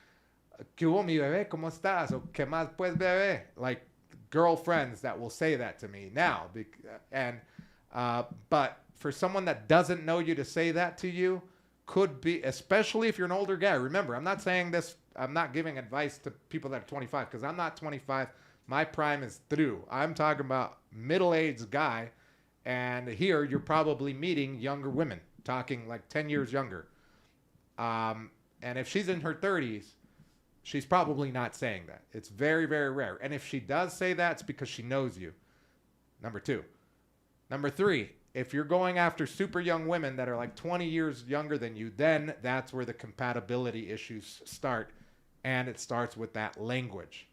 ¿qué hubo, mi bebé? ¿Cómo estás? O ¿qué más pues, bebé? Like, girlfriends that will say that to me now. But for someone that doesn't know you to say that to you, could be, especially if you're an older guy. Remember, I'm not saying this, I'm not giving advice to people that are 25 because I'm not 25. My prime is through. I'm talking about middle-aged guy, and here you're probably meeting younger women, talking like 10 years younger. And if she's in her 30s, she's probably not saying that. It's very, very rare. And if she does say that, it's because she knows you. Number two. Number three, if you're going after super young women that are like 20 years younger than you, then that's where the compatibility issues start. And it starts with that language.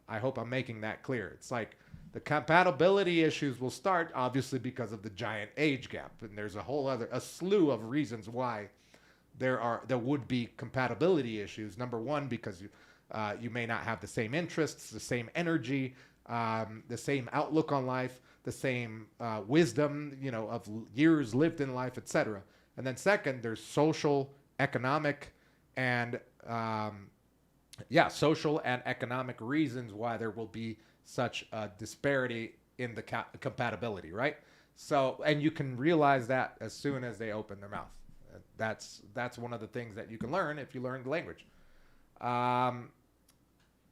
I hope I'm making that clear. It's like the compatibility issues will start, obviously, because of the giant age gap. And there's a slew of reasons why there would be compatibility issues. Number one, because you may not have the same interests, the same energy, the same outlook on life, the same wisdom, of years lived in life, etc. And then second, there's social, economic, and social and economic reasons why there will be such a disparity in the compatibility, right? So, and you can realize that as soon as they open their mouth. That's one of the things that you can learn if you learn the language.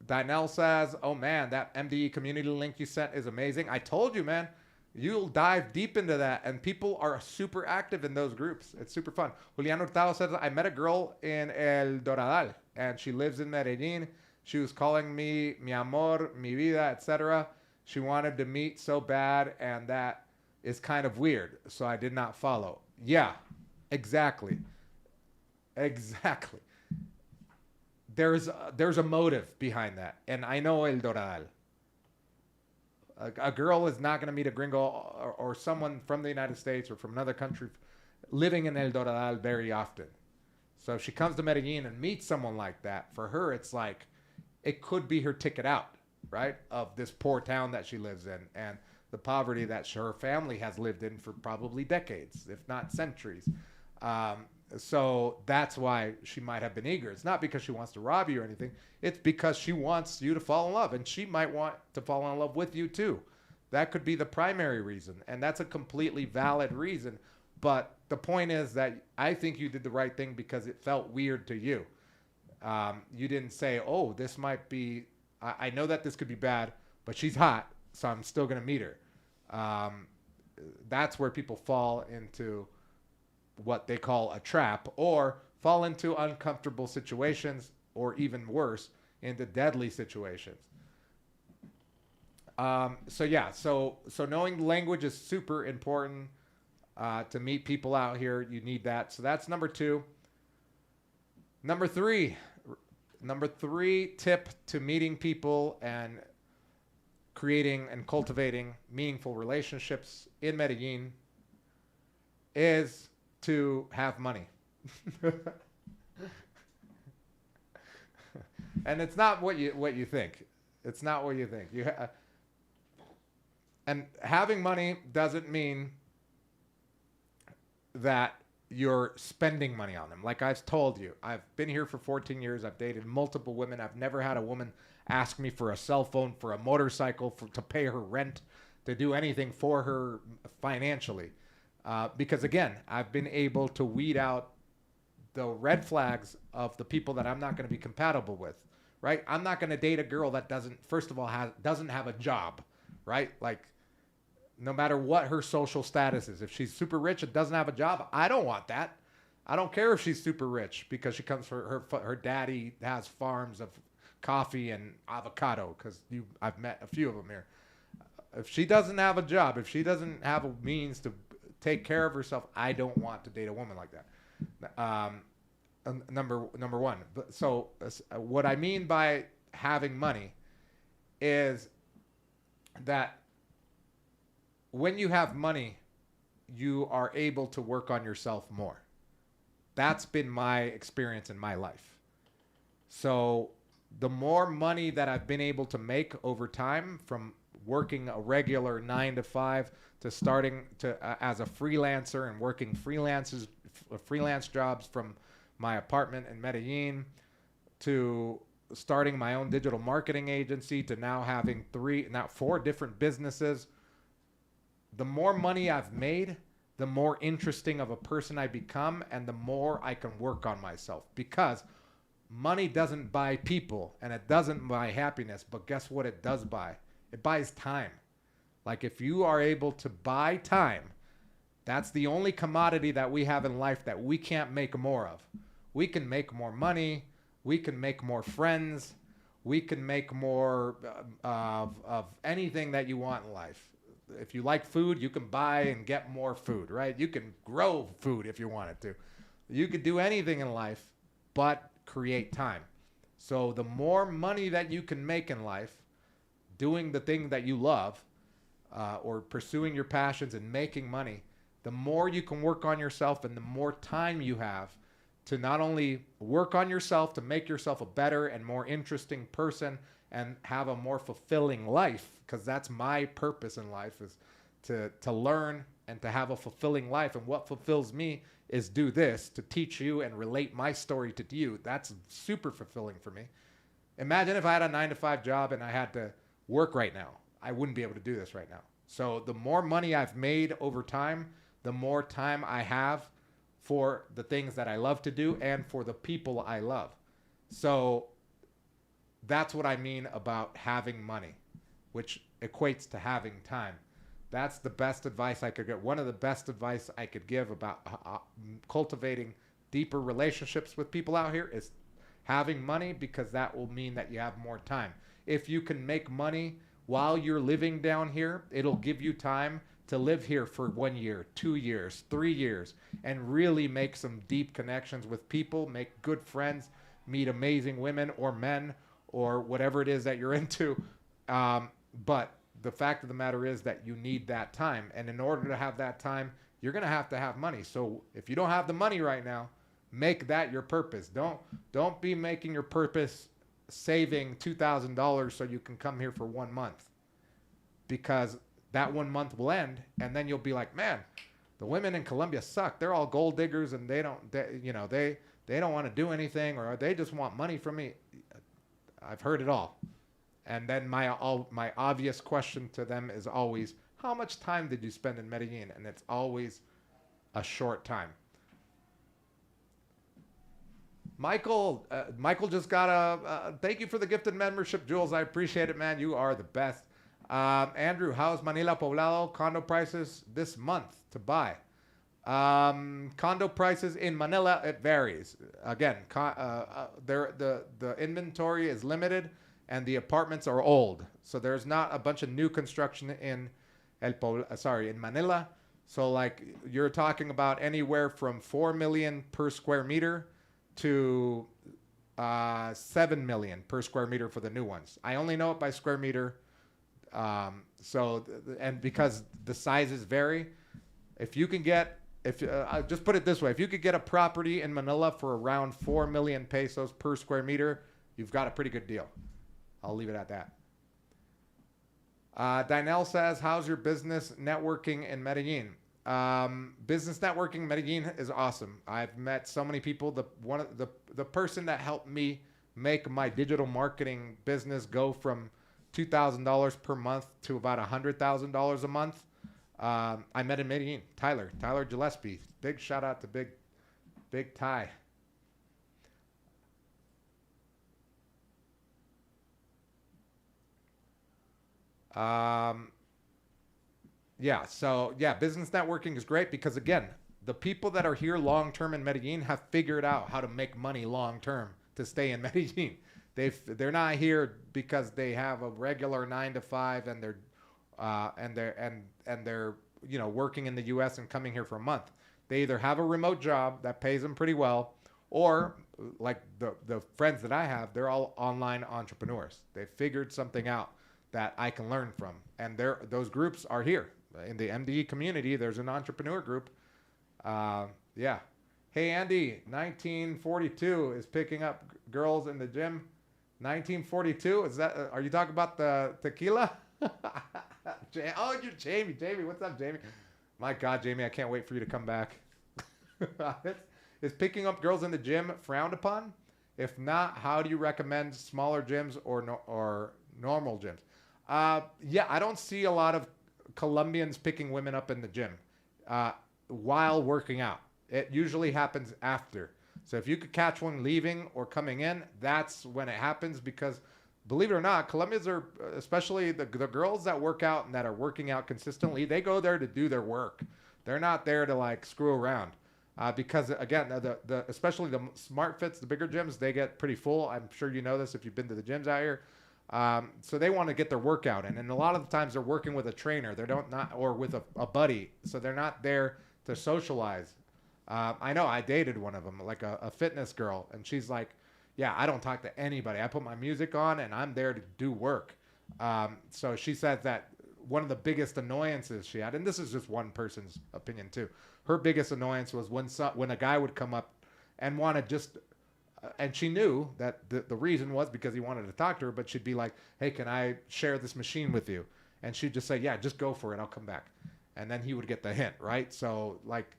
Dinell says, oh man, that MDE community link you sent is amazing. I told you, man, you'll dive deep into that, and people are super active in those groups. It's super fun. Julian Hurtado says, I met a girl in El Doradal, and she lives in Medellin. She was calling me mi amor, mi vida, etc. She wanted to meet so bad, and that is kind of weird, so I did not follow. Yeah, exactly. Exactly. There's a motive behind that, and I know El Doradal. A girl is not going to meet a gringo or someone from the United States or from another country living in El Doradal very often. So if she comes to Medellin and meets someone like that, for her it's like it could be her ticket out, right, of this poor town that she lives in and the poverty that her family has lived in for probably decades, if not centuries. So that's why she might have been eager. It's not because she wants to rob you or anything. It's because she wants you to fall in love, and she might want to fall in love with you too. That could be the primary reason, and that's a completely valid reason. But the point is that I think you did the right thing because it felt weird to you. You didn't say, oh, this might be, I know that this could be bad, but she's hot, so I'm still going to meet her. That's where people fall into what they call a trap, or fall into uncomfortable situations, or even worse, into deadly situations. So knowing language is super important to meet people out here. You need that. So that's number two. Number three tip to meeting people and creating and cultivating meaningful relationships in Medellin is to have money. And it's not what you think. It's not what you think. And having money doesn't mean that you're spending money on them. Like I've told you, I've been here for 14 years. I've dated multiple women. I've never had a woman ask me for a cell phone, for a motorcycle, to pay her rent, to do anything for her financially. Because again, I've been able to weed out the red flags of the people that I'm not going to be compatible with, right? I'm not going to date a girl that first of all, doesn't have a job, right? Like, no matter what her social status is, if she's super rich and doesn't have a job, I don't want that. I don't care if she's super rich because she comes from her daddy has farms of coffee and avocado, because I've met a few of them here. If she doesn't have a job, if she doesn't have a means to take care of herself, I don't want to date a woman like that. Number one. So what I mean by having money is that when you have money, you are able to work on yourself more. That's been my experience in my life. So the more money that I've been able to make over time, from working a regular 9 to 5 to starting to as a freelancer and working freelance jobs from my apartment in Medellin, to starting my own digital marketing agency, to now having 4 different businesses. The more money I've made, the more interesting of a person I become, and the more I can work on myself. Because money doesn't buy people, and it doesn't buy happiness, but guess what it does buy? It buys time. Like, if you are able to buy time, that's the only commodity that we have in life that we can't make more of. We can make more money, we can make more friends, we can make more of anything that you want in life. If you like food, you can buy and get more food, right? You can grow food if you wanted to. You could do anything in life but create time. So the more money that you can make in life doing the thing that you love, or pursuing your passions and making money, the more you can work on yourself, and the more time you have to not only work on yourself, to make yourself a better and more interesting person and have a more fulfilling life, because that's my purpose in life, is to learn and to have a fulfilling life. And what fulfills me is do this, to teach you and relate my story to you. That's super fulfilling for me. Imagine if I had a 9 to 5 job and I had to work right now. I wouldn't be able to do this right now. So the more money I've made over time, the more time I have for the things that I love to do and for the people I love. So that's what I mean about having money, which equates to having time. That's the best advice I could get. One of the best advice I could give about cultivating deeper relationships with people out here is having money, because that will mean that you have more time. If you can make money while you're living down here, it'll give you time to live here for 1 year, 2 years, 3 years, and really make some deep connections with people, make good friends, meet amazing women or men or whatever it is that you're into. But the fact of the matter is that you need that time. And in order to have that time, you're going to have money. So if you don't have the money right now, make that your purpose. Don't be making your purpose saving $2,000 so you can come here for 1 month, because that 1 month will end, and then you'll be like, man, the women in Colombia suck. They're all gold diggers, and they don't want to do anything, or they just want money from me. I've heard it all. And then my obvious question to them is always, how much time did you spend in Medellin? And it's always a short time. Michael just got thank you for the gifted membership, Jules. I appreciate it, man. You are the best. Andrew, how's Manila Poblado condo prices this month to buy? Condo prices in Manila, it varies. Again, the inventory is limited, and the apartments are old. So there's not a bunch of new construction in Manila. So like, you're talking about anywhere from 4 million per square meter to 7 million per square meter for the new ones. I only know it by square meter. And because the sizes vary, I'll just put it this way, if you could get a property in Manila for around 4 million pesos per square meter, you've got a pretty good deal. I'll leave it at that. Dynel says, how's your business networking in Medellin? Business networking in Medellin is awesome. I've met so many people. The person that helped me make my digital marketing business go from $2,000 per month to about $100,000 a month. I met in Medellin, Tyler Gillespie. Big shout out to Big Ty. Yeah, so yeah, business networking is great because again, the people that are here long term in Medellin have figured out how to make money long term to stay in Medellin. They're not here because they have a regular 9 to 5 and they're working in the U.S. and coming here for a month. They either have a remote job that pays them pretty well, or like the friends that I have, they're all online entrepreneurs. They figured something out that I can learn from, and those groups are here in the MDE community. There's an entrepreneur group. Yeah. Hey Andy, 1942 is picking up girls in the gym. 1942, is that? Are you talking about the tequila? Oh, you're Jamie. Jamie, what's up, Jamie? My God, Jamie, I can't wait for you to come back. Is picking up girls in the gym frowned upon? If not, how do you recommend smaller gyms or normal gyms? Yeah, I don't see a lot of Colombians picking women up in the gym while working out. It usually happens after. So if you could catch one leaving or coming in, that's when it happens because believe it or not, Colombians are, especially the girls that work out and that are working out consistently, they go there to do their work. They're not there to like screw around. Because again, especially the smart fits, the bigger gyms, they get pretty full. I'm sure you know this if you've been to the gyms out here. So they want to get their workout in, and a lot of the times they're working with a trainer. They don't not or with a buddy, so they're not there to socialize. I know I dated one of them, like a fitness girl, and she's like, "Yeah, I don't talk to anybody. I put my music on, and I'm there to do work." So she said that one of the biggest annoyances she had, and this is just one person's opinion too. Her biggest annoyance was when a guy would come up and want to just. And she knew that the reason was because he wanted to talk to her, but she'd be like, "Hey, can I share this machine with you?" And she'd just say, "Yeah, just go for it. I'll come back." And then he would get the hint, right? So like,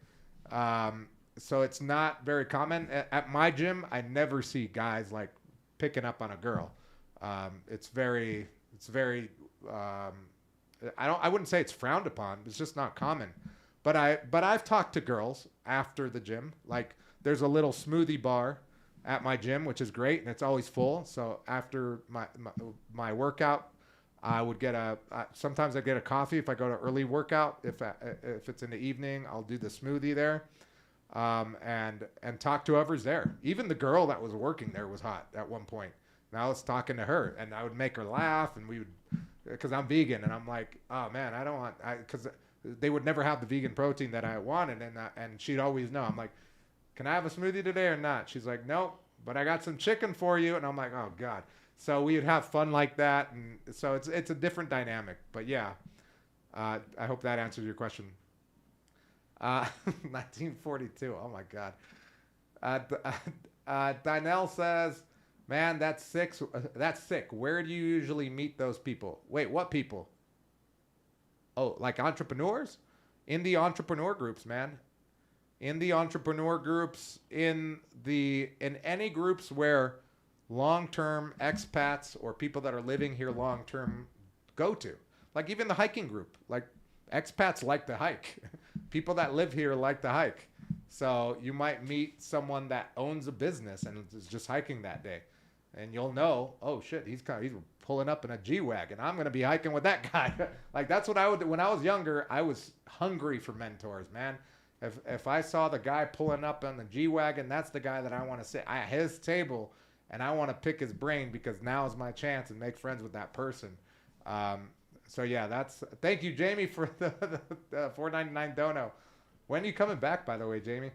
so it's not very common. At my gym, I never see guys like picking up on a girl. It's very, I wouldn't say it's frowned upon. It's just not common. But I've talked to girls after the gym. Like there's a little smoothie bar at my gym, which is great, and it's always full. So after my workout, I would sometimes I get a coffee if I go to early workout. If it's in the evening, I'll do the smoothie there, and talk to whoever's there. Even the girl that was working there was hot at one point. And I was talking to her, and I would make her laugh, and because I'm vegan, and I'm like, oh man, I don't want, because they would never have the vegan protein that I wanted, and she'd always know. I'm like, can I have a smoothie today or not? She's like, nope, but I got some chicken for you. And I'm like, oh God. So we would have fun like that. And so it's a different dynamic, but yeah, I hope that answers your question. 1942. Oh my God. Dynell says, man, that's sick. That's sick. Where do you usually meet those people? Wait, what people? Oh, like entrepreneurs? In the entrepreneur groups, man. In the entrepreneur groups, in any groups where long-term expats or people that are living here long-term go to. Like even the hiking group. Like expats like to hike. People that live here like to hike. So you might meet someone that owns a business and is just hiking that day. And you'll know, oh shit, he's pulling up in a G-Wagon. I'm going to be hiking with that guy. Like that's what I would do. When I was younger, I was hungry for mentors, man. If I saw the guy pulling up on the G-Wagon, that's the guy that I want to sit at his table, and I want to pick his brain because now is my chance and make friends with that person. So yeah, thank you, Jamie, for the $4.99 dono. When are you coming back, by the way, Jamie?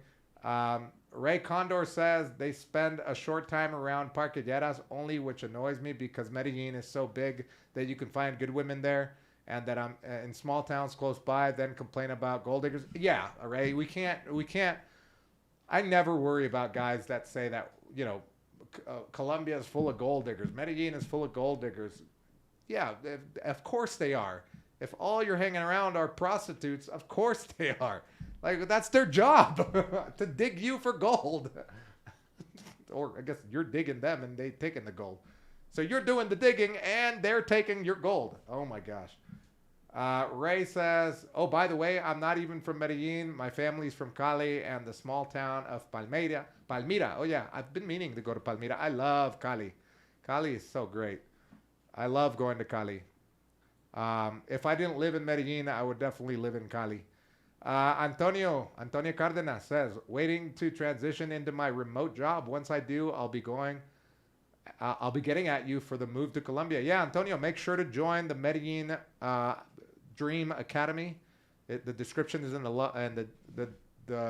Ray Condor says they spend a short time around Parquilleras only, which annoys me because Medellin is so big that you can find good women there. And that I'm in small towns close by, then complain about gold diggers. Yeah, Ray, we can't. I never worry about guys that say that, Colombia is full of gold diggers. Medellin is full of gold diggers. Yeah, of course they are. If all you're hanging around are prostitutes, of course they are. Like, that's their job, to dig you for gold. or I guess you're digging them and they taking the gold. So you're doing the digging and they're taking your gold. Oh my gosh. Ray says, oh, by the way, I'm not even from Medellin. My family's from Cali and the small town of Palmira. Palmira. Oh, yeah. I've been meaning to go to Palmira. I love Cali. Cali is so great. I love going to Cali. If I didn't live in Medellin, I would definitely live in Cali. Antonio Cardenas says, waiting to transition into my remote job. Once I do, I'll be getting at you for the move to Colombia. Yeah, Antonio, make sure to join the Medellin Dream Academy. The description is in the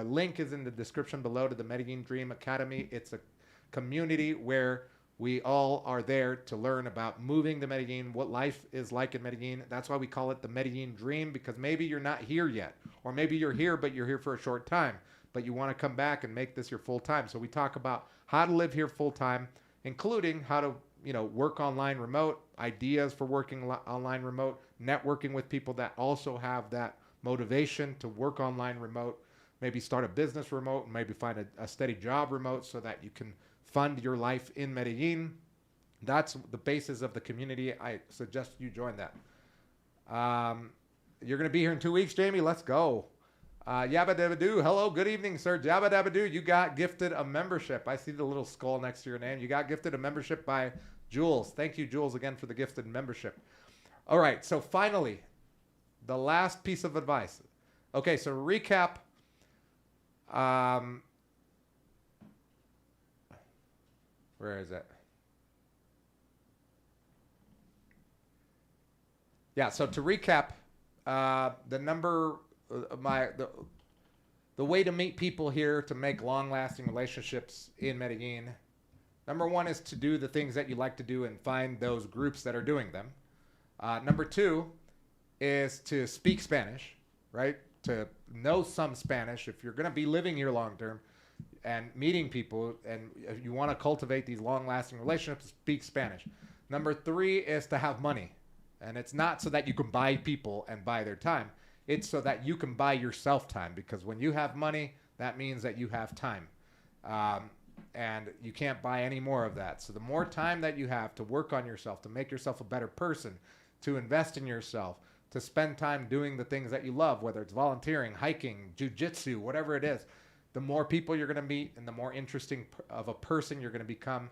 link is in the description below to the Medellin Dream Academy. It's a community where we all are there to learn about moving to Medellin, what life is like in Medellin. That's why we call it the Medellin Dream, because maybe you're not here yet, or maybe you're here, but you're here for a short time, but you want to come back and make this your full time. So we talk about how to live here full time, including how to, work online remote, ideas for working online remote, networking with people that also have that motivation to work online remote, maybe start a business remote, maybe find a steady job remote so that you can fund your life in Medellin. That's the basis of the community. I suggest you join that. You're going to be here in 2 weeks, Jamie. Let's go. Yabba Dabba Doo. Hello, good evening, sir. Yabba Dabba Doo, you got gifted a membership. I see the little skull next to your name. You got gifted a membership by Jules. Thank you, Jules, again for the gifted membership. All right, so finally, the last piece of advice. Okay, so recap. Where is it? Yeah, so to recap, the way to meet people here to make long-lasting relationships in Medellin, number one is to do the things that you like to do and find those groups that are doing them. Number two is to speak Spanish, right? To know some Spanish. If you're going to be living here long-term and meeting people and if you want to cultivate these long-lasting relationships, speak Spanish. Number three is to have money. And it's not so that you can buy people and buy their time. It's so that you can buy yourself time, because when you have money, that means that you have time. And you can't buy any more of that. So the more time that you have to work on yourself, to make yourself a better person, to invest in yourself, to spend time doing the things that you love, whether it's volunteering, hiking, jujitsu, whatever it is, the more people you're going to meet and the more interesting of a person you're going to become,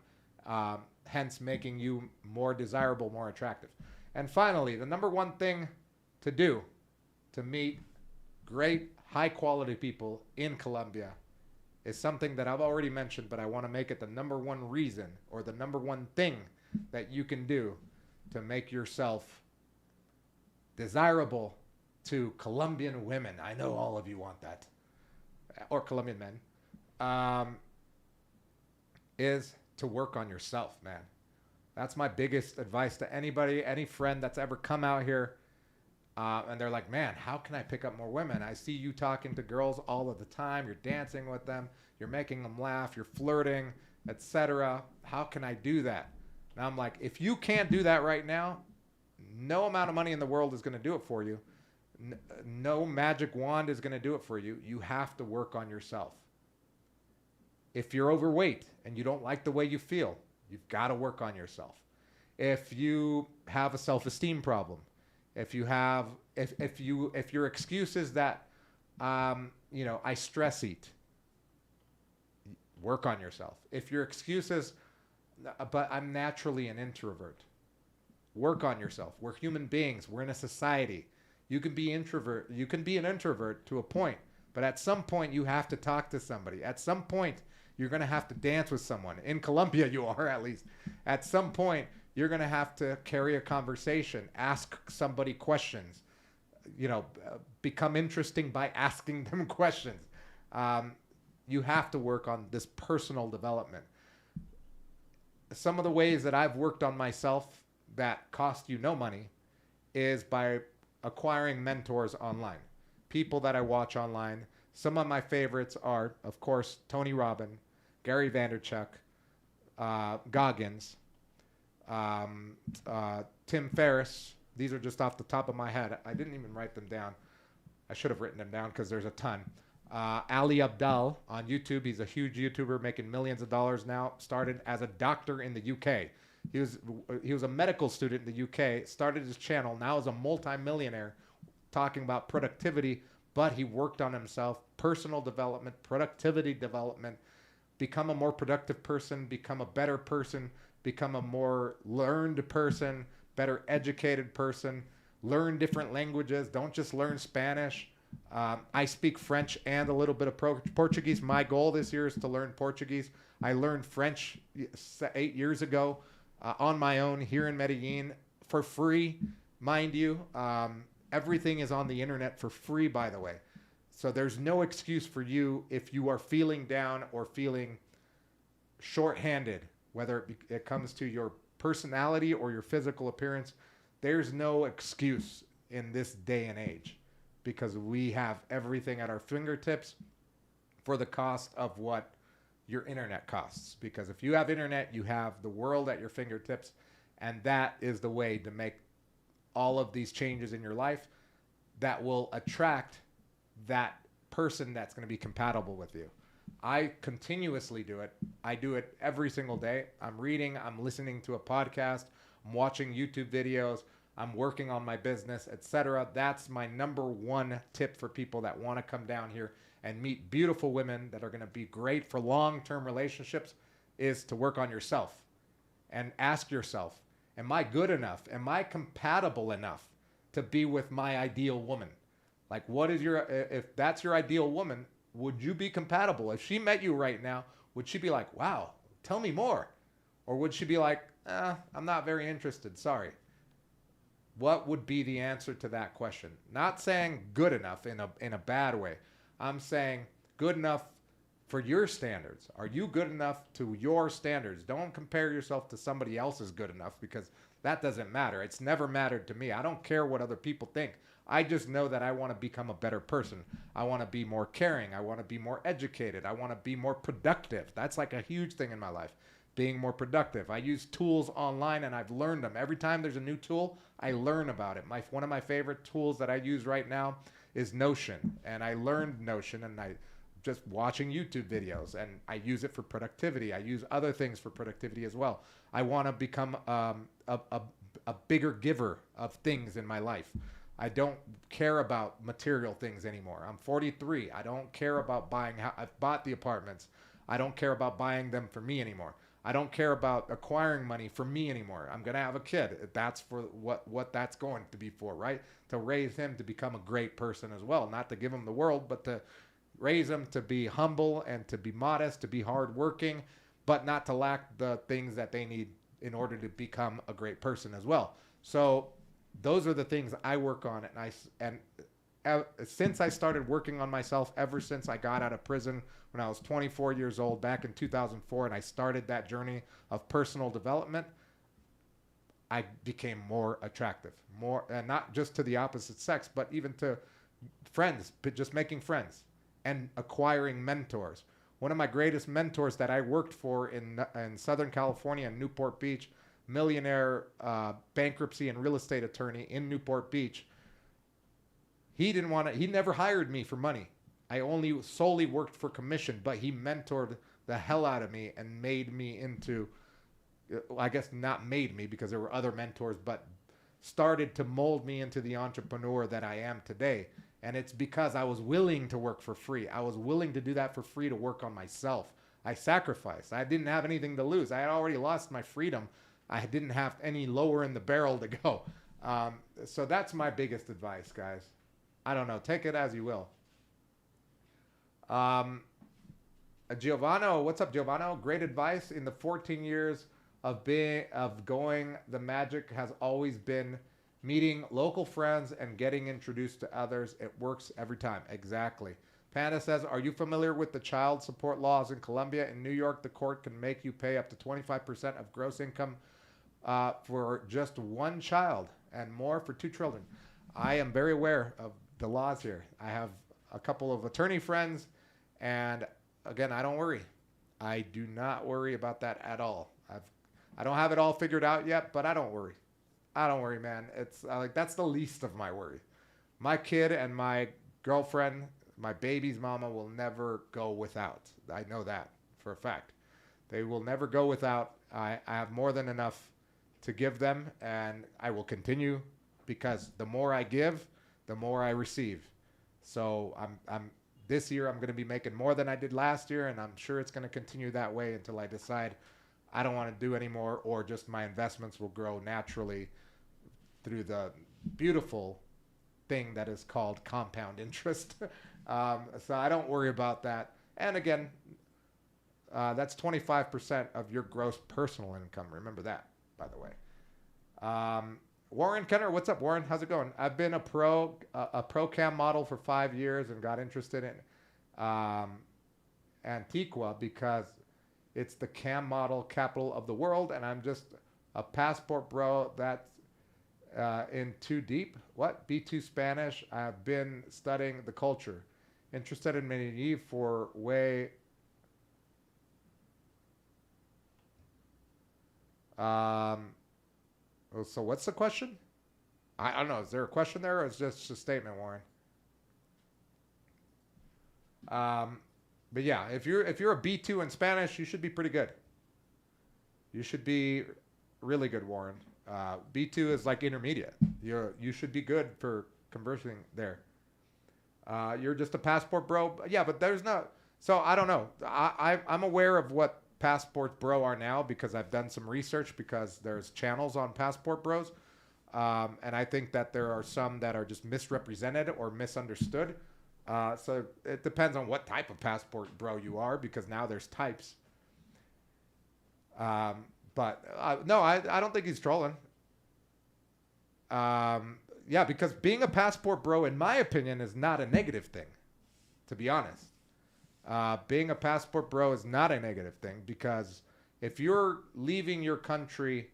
hence making you more desirable, more attractive. And finally, the number one thing to do to meet great, high-quality people in Colombia is something that I've already mentioned, but I want to make it the number one reason or the number one thing that you can do to make yourself desirable to Colombian women. I know all of you want that. Or Colombian men. Is to work on yourself, man. That's my biggest advice to anybody, any friend that's ever come out here and they're like, man, how can I pick up more women? I see you talking to girls all of the time. You're dancing with them. You're making them laugh. You're flirting, etc. How can I do that? And I'm like, if you can't do that right now, no amount of money in the world is going to do it for you. No magic wand is going to do it for you. You have to work on yourself. If you're overweight and you don't like the way you feel, you've got to work on yourself. If you have a self-esteem problem, if your excuse is that, I stress eat, work on yourself. If your excuse is, but I'm naturally an introvert, work on yourself. We're human beings. We're in a society. You can be an introvert to a point, but at some point you have to talk to somebody. At some point, you're going to have to dance with someone. In Colombia, you are, at least. At some point, you're going to have to carry a conversation, ask somebody questions, become interesting by asking them questions. You have to work on this personal development. Some of the ways that I've worked on myself that cost you no money is by acquiring mentors online, people that I watch online. Some of my favorites are, of course, Tony Robbins, Gary Vaynerchuk, Goggins, Tim Ferriss. These are just off the top of my head. I didn't even write them down. I should have written them down because there's a ton. Ali Abdal on YouTube. He's a huge YouTuber making millions of dollars now. Started as a doctor in the UK. He was a medical student in the UK. Started his channel. Now is a multi-millionaire, talking about productivity. But he worked on himself, personal development, productivity development, become a more productive person, become a better person, become a more learned person, better educated person, learn different languages. Don't just learn Spanish. I speak French and a little bit of Portuguese. My goal this year is to learn Portuguese. I learned French 8 years ago on my own here in Medellin for free, mind you. Everything is on the internet for free, by the way. So there's no excuse for you if you are feeling down or feeling short-handed, whether it comes to your personality or your physical appearance. There's no excuse in this day and age, because we have everything at our fingertips for the cost of what your internet costs. Because if you have internet, you have the world at your fingertips, and that is the way to make all of these changes in your life that will attract that person that's going to be compatible with you. I continuously do it. I do it every single day. I'm reading, I'm listening to a podcast, I'm watching YouTube videos, I'm working on my business, etc. That's my number one tip for people that want to come down here and meet beautiful women that are going to be great for long-term relationships, is to work on yourself and ask yourself, am I good enough? Am I compatible enough to be with my ideal woman? Like, what is if that's your ideal woman, would you be compatible? If she met you right now, would she be like, wow, tell me more? Or would she be like, I'm not very interested, sorry? What would be the answer to that question? Not saying good enough in a bad way. I'm saying good enough for your standards. Are you good enough to your standards? Don't compare yourself to somebody else's good enough, because that doesn't matter. It's never mattered to me. I don't care what other people think. I just know that I want to become a better person. I want to be more caring. I want to be more educated. I want to be more productive. That's like a huge thing in my life, being more productive. I use tools online and I've learned them. Every time there's a new tool, I learn about it. One of my favorite tools that I use right now is Notion. And I learned Notion, and I just watching YouTube videos, and I use it for productivity. I use other things for productivity as well. I want to become a bigger giver of things in my life. I don't care about material things anymore. I'm 43. I don't care about buying. I've bought the apartments. I don't care about buying them for me anymore. I don't care about acquiring money for me anymore. I'm going to have a kid. That's for what that's going to be for, right? To raise him to become a great person as well. Not to give him the world, but to raise him to be humble and to be modest, to be hardworking, but not to lack the things that they need in order to become a great person as well. So those are the things I work on. And since I started working on myself, ever since I got out of prison when I was 24 years old back in 2004, and I started that journey of personal development, I became more attractive, and not just to the opposite sex, but even to friends, but just making friends and acquiring mentors. One of my greatest mentors that I worked for in Southern California, in Newport Beach, millionaire bankruptcy and real estate attorney in Newport Beach. He never hired me for money. I only solely worked for commission, but he mentored the hell out of me and made me into, I guess not made me, because there were other mentors, but started to mold me into the entrepreneur that I am today. And it's because I was willing to work for free. I was willing to do that for free, to work on myself. I sacrificed. I didn't have anything to lose. I had already lost my freedom. I didn't have any lower in the barrel to go. So that's my biggest advice, guys. I don't know. Take it as you will. Giovanno, what's up, Giovanno? Great advice. In the 14 years of going, the magic has always been meeting local friends and getting introduced to others. It works every time. Exactly. Panda says, are you familiar with the child support laws in Colombia? In New York, the court can make you pay up to 25% of gross income for just one child and more for 2 children. I am very aware of the laws here. I have a couple of attorney friends, and again, I don't worry. I do not worry about that at all. I don't have it all figured out yet, but I don't worry. I don't worry, man. It's like that's the least of my worry. My kid and my girlfriend, My baby's mama will never go without. I know that for a fact. They will never go without. I have more than enough to give them, and I will continue because the more I give, the more I receive. So I'm this year I'm going to be making more than I did last year, and I'm sure it's going to continue that way until I decide I don't want to do anymore, or just my investments will grow naturally through the beautiful thing that is called compound interest. So I don't worry about that. And again, that's 25% of your gross personal income. Remember that, by the way. Warren Kenner, what's up, Warren? How's it going? I've been a pro cam model for 5 years and got interested in Antigua because it's the cam model capital of the world, and I'm just a passport bro that's in too deep. What? B2 Spanish. I've been studying the culture. Interested in Medellin for way. So what's the question? I don't know. Is there a question there, or is this just a statement, Warren? But yeah, if you're a B2 in Spanish, you should be pretty good. You should be really good, Warren. B2 is like intermediate. You should be good for conversing there. You're just a passport bro. Yeah, but there's no. So I don't know. I'm aware of what passport bro are now because I've done some research because there's channels on passport bros. And I think that there are some that are just misrepresented or misunderstood. So it depends on what type of passport bro you are because now there's types. But no, I don't think he's trolling. Yeah, because being a passport bro, in my opinion, is not a negative thing, to be honest. Being a passport bro is not a negative thing because if you're leaving your country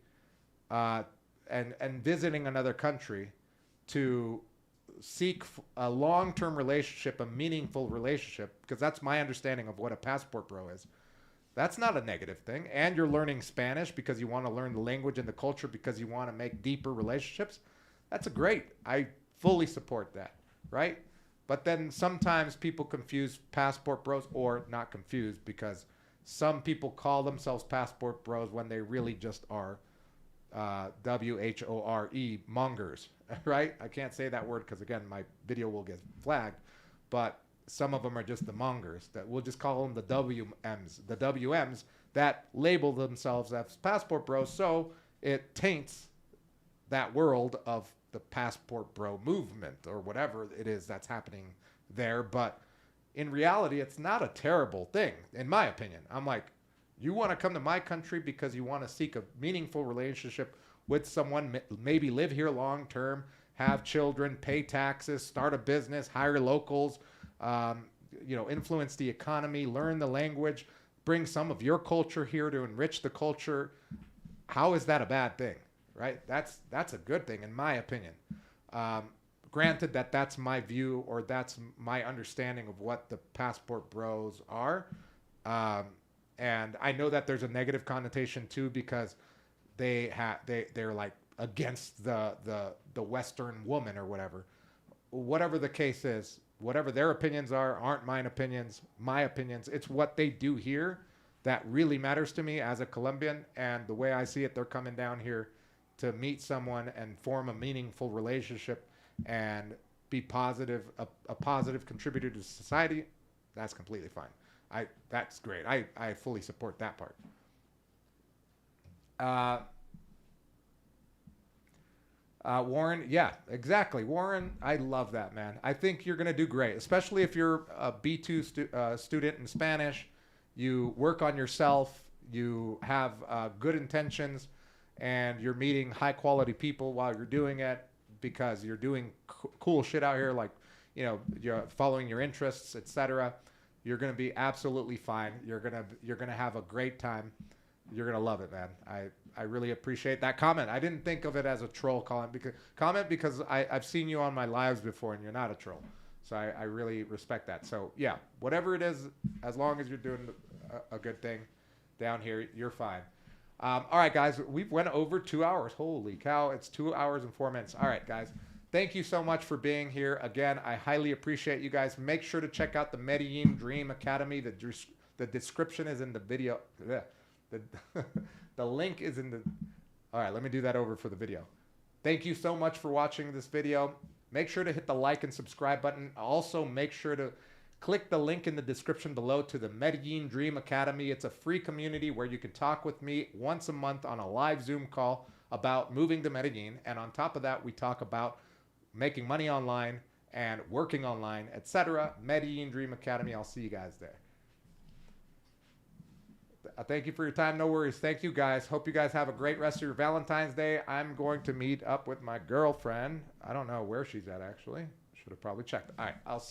and visiting another country to seek a long-term relationship, a meaningful relationship, because that's my understanding of what a passport bro is. That's not a negative thing. And you're learning Spanish because you want to learn the language and the culture because you want to make deeper relationships. That's a great. I fully support that, right? But then sometimes people confuse passport bros, or not confused, because some people call themselves passport bros when they really just are WHORE mongers, right? I can't say that word because, again, my video will get flagged. But some of them are just the mongers. That we'll just call them the WMs. The WMs that label themselves as passport bros, so it taints that world of the passport bro movement or whatever it is that's happening there. But in reality, it's not a terrible thing, in my opinion. I'm like, you want to come to my country because you want to seek a meaningful relationship with someone, maybe live here long term, have children, pay taxes, start a business, hire locals, influence the economy, learn the language, bring some of your culture here to enrich the culture. How is that a bad thing? Right? That's a good thing, in my opinion. Granted that that's my view, or that's my understanding of what the passport bros are. And I know that there's a negative connotation too, because they're like against the Western woman or whatever. Whatever the case is, whatever their opinions aren't mine opinions, my opinions. It's what they do here that really matters to me as a Colombian. And the way I see it, they're coming down here to meet someone and form a meaningful relationship and be positive, a positive contributor to society. That's completely fine. That's great. I fully support that part. Warren, yeah, exactly. Warren, I love that, man. I think you're going to do great, especially if you're a B2 student in Spanish. You work on yourself. You have good intentions, and you're meeting high quality people while you're doing it because you're doing cool shit out here, like, you're following your interests, etc. You're going to be absolutely fine. You're going to have a great time. You're going to love it, man. I really appreciate that comment. I didn't think of it as a troll comment because I've seen you on my lives before and you're not a troll. So I really respect that. So yeah, whatever it is, as long as you're doing a good thing down here, you're fine. All right, guys, we've went over 2 hours. Holy cow, it's 2 hours and 4 minutes. All right, guys. Thank you so much for being here. Again, I highly appreciate you guys. Make sure to check out the Medellin Dream Academy. The description is in the video. The, the link is in the... All right, let me do that over for the video. Thank you so much for watching this video. Make sure to hit the like and subscribe button. Also, make sure to click the link in the description below to the Medellin Dream Academy. It's a free community where you can talk with me once a month on a live Zoom call about moving to Medellin. And on top of that, we talk about making money online and working online, etc. Medellin Dream Academy. I'll see you guys there. Thank you for your time. No worries. Thank you, guys. Hope you guys have a great rest of your Valentine's Day. I'm going to meet up with my girlfriend. I don't know where she's at, actually. Should have probably checked. All right. I'll see